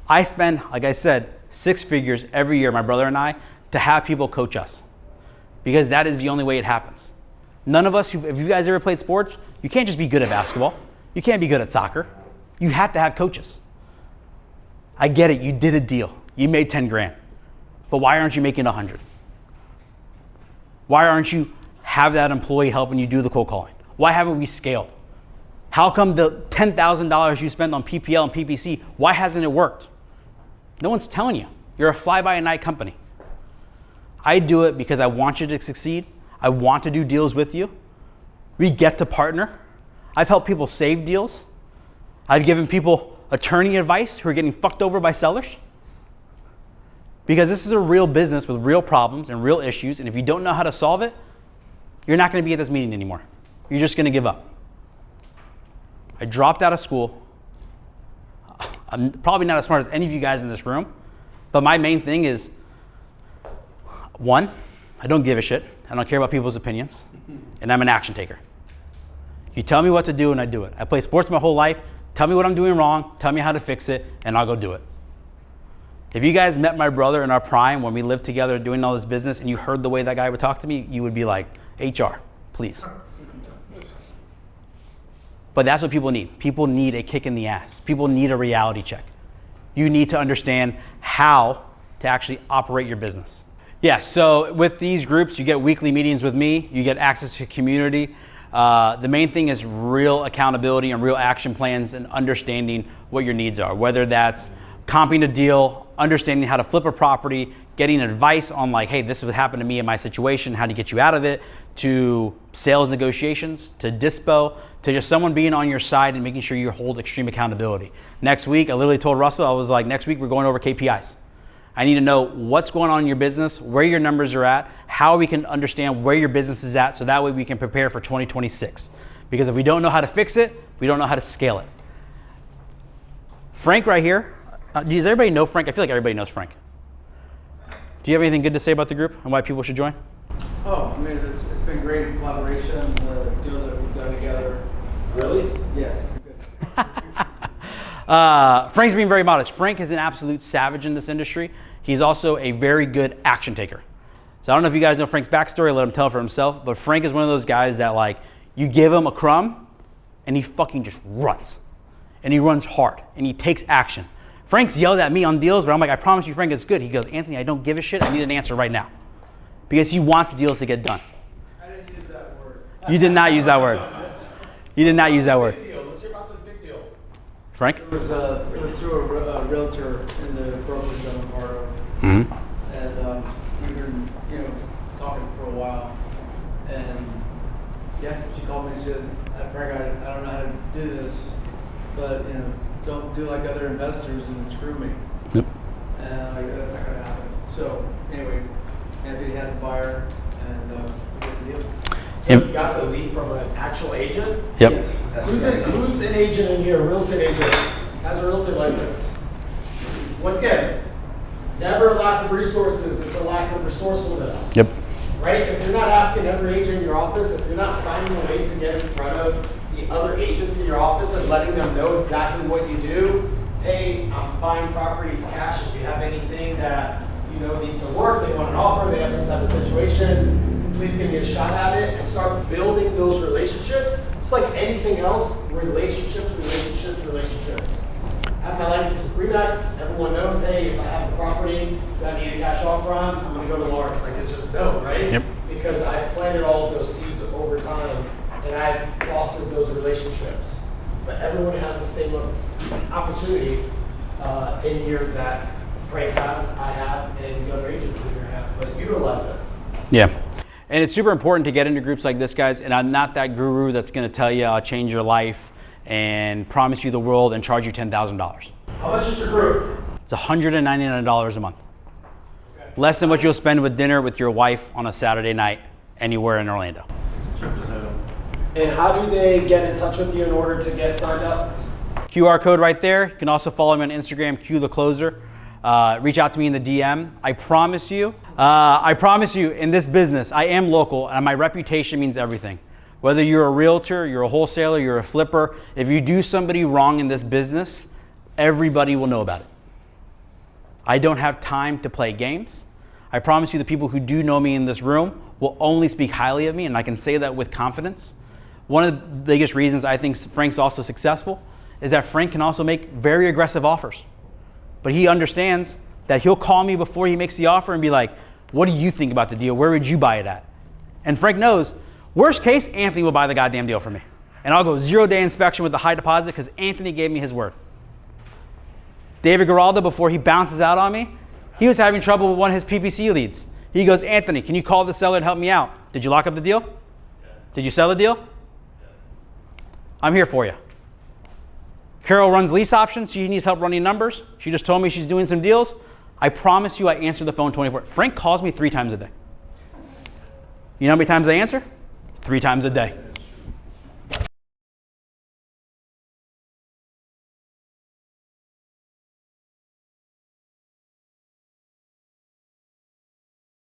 I spend, like I said, 6 figures every year, my brother and I, to have people coach us, because that is the only way it happens. None of us, if you guys ever played sports, you can't just be good at basketball. You can't be good at soccer. You have to have coaches. I get it, you did a deal. You made 10 grand. But why aren't you making 100? Why aren't you have that employee helping you do the cold calling? Why haven't we scaled? How come the $10,000 you spent on PPL and PPC, why hasn't it worked? No one's telling you. You're a fly-by-night company. I do it because I want you to succeed. I want to do deals with you. We get to partner. I've helped people save deals. I've given people attorney advice who are getting fucked over by sellers. Because this is a real business with real problems and real issues, and if you don't know how to solve it, you're not going to be at this meeting anymore. You're just going to give up. I dropped out of school. I'm probably not as smart as any of you guys in this room, but my main thing is One, I don't give a shit. I don't care about people's opinions. And I'm an action taker. You tell me what to do and I do it. I play sports my whole life. Tell me what I'm doing wrong. Tell me how to fix it and I'll go do it. If you guys met my brother in our prime when we lived together doing all this business and you heard the way that guy would talk to me, you would be like, HR, please. But that's what people need. People need a kick in the ass. People need a reality check. You need to understand how to actually operate your business. Yeah, so with these groups, you get weekly meetings with me. You get access to community. The main thing is real accountability and real action plans and understanding what your needs are, whether that's comping a deal, understanding how to flip a property, getting advice on like, hey, this is what happened to me in my situation, how to get you out of it, to sales negotiations, to dispo, to just someone being on your side and making sure you hold extreme accountability. Next week, I literally told Russell, I was like, next week we're going over KPIs. I need to know what's going on in your business, where your numbers are at, how we can understand where your business is at, so that way we can prepare for 2026. Because if we don't know how to fix it, we don't know how to scale it. Frank right here, does everybody know Frank? I feel like everybody knows Frank. Do you have anything good to say about the group and why people should join? Oh, I mean, it's been great collaboration, the deals that we've done together. Really? Yeah, it's been good. Frank's being very modest. Frank is an absolute savage in this industry. He's also a very good action taker. So I don't know if you guys know Frank's backstory, let him tell it for himself, but Frank is one of those guys that like, you give him a crumb and he fucking just runs. And he runs hard and he takes action. Frank's yelled at me on deals where I'm like, I promise you, Frank, it's good. He goes, Anthony, I don't give a shit. I need an answer right now. Because he wants deals to get done. I didn't use that word. You did not use that word. You did not use that word. Let's hear about this big deal. Frank? It was through a realtor in the brokerage that I'm part of. Mm-hmm. And we've been, talking for a while. And yeah, she called me and said, Frank, I don't know how to do this, but don't do like other investors and screw me. Yep. And that's not gonna happen. So anyway, Anthony had the buyer and we did the deal. So you got the lead from an actual agent? Yep. Yes. Who's an agent in here, a real estate agent, has a real estate license? Once again, never a lack of resources, it's a lack of resourcefulness. Yep. Right? If you're not asking every agent in your office, if you're not finding a way to get in front of the other agents in your office and letting them know exactly what you do, hey, I'm buying properties cash. If you have anything that needs to work, they want an offer, they have some type of situation, please give me a shot at it and start building those relationships. It's like anything else, relationships. I have my license for Remax. Everyone knows, hey, if I have a property that I need a cash offer on, I'm going to go to Lawrence. Like, it's just no, right? Yep. Because I've planted all of those seeds over time and I've fostered those relationships. But everyone has the same opportunity in here that Frank has, I have, and the other agents in here have, but utilize it. Yeah. And it's super important to get into groups like this, guys. And I'm not that guru that's going to tell you I'll change your life and promise you the world and charge you $10,000. How much is your group? It's $199 a month. Okay. Less than what you'll spend with dinner with your wife on a Saturday night anywhere in Orlando. And how do they get in touch with you in order to get signed up? QR code right there. You can also follow me on Instagram, Q the Closer. Reach out to me in the DM. I promise you in this business, I am local and my reputation means everything. Whether you're a realtor, you're a wholesaler, you're a flipper, if you do somebody wrong in this business, everybody will know about it. I don't have time to play games. I promise you the people who do know me in this room will only speak highly of me, and I can say that with confidence. One of the biggest reasons I think Frank's also successful is that Frank can also make very aggressive offers. But he understands that he'll call me before he makes the offer and be like, what do you think about the deal? Where would you buy it at? And Frank knows, worst case, Anthony will buy the goddamn deal for me. And I'll go 0-day inspection with the high deposit because Anthony gave me his word. David Geraldo, before he bounces out on me, he was having trouble with one of his PPC leads. He goes, Anthony, can you call the seller and help me out? Did you lock up the deal? Yeah. Did you sell the deal? Yeah. I'm here for you. Carol runs lease options. She needs help running numbers. She just told me she's doing some deals. I promise you I answer the phone 24. Frank calls me 3 times a day. You know how many times I answer? 3 times a day.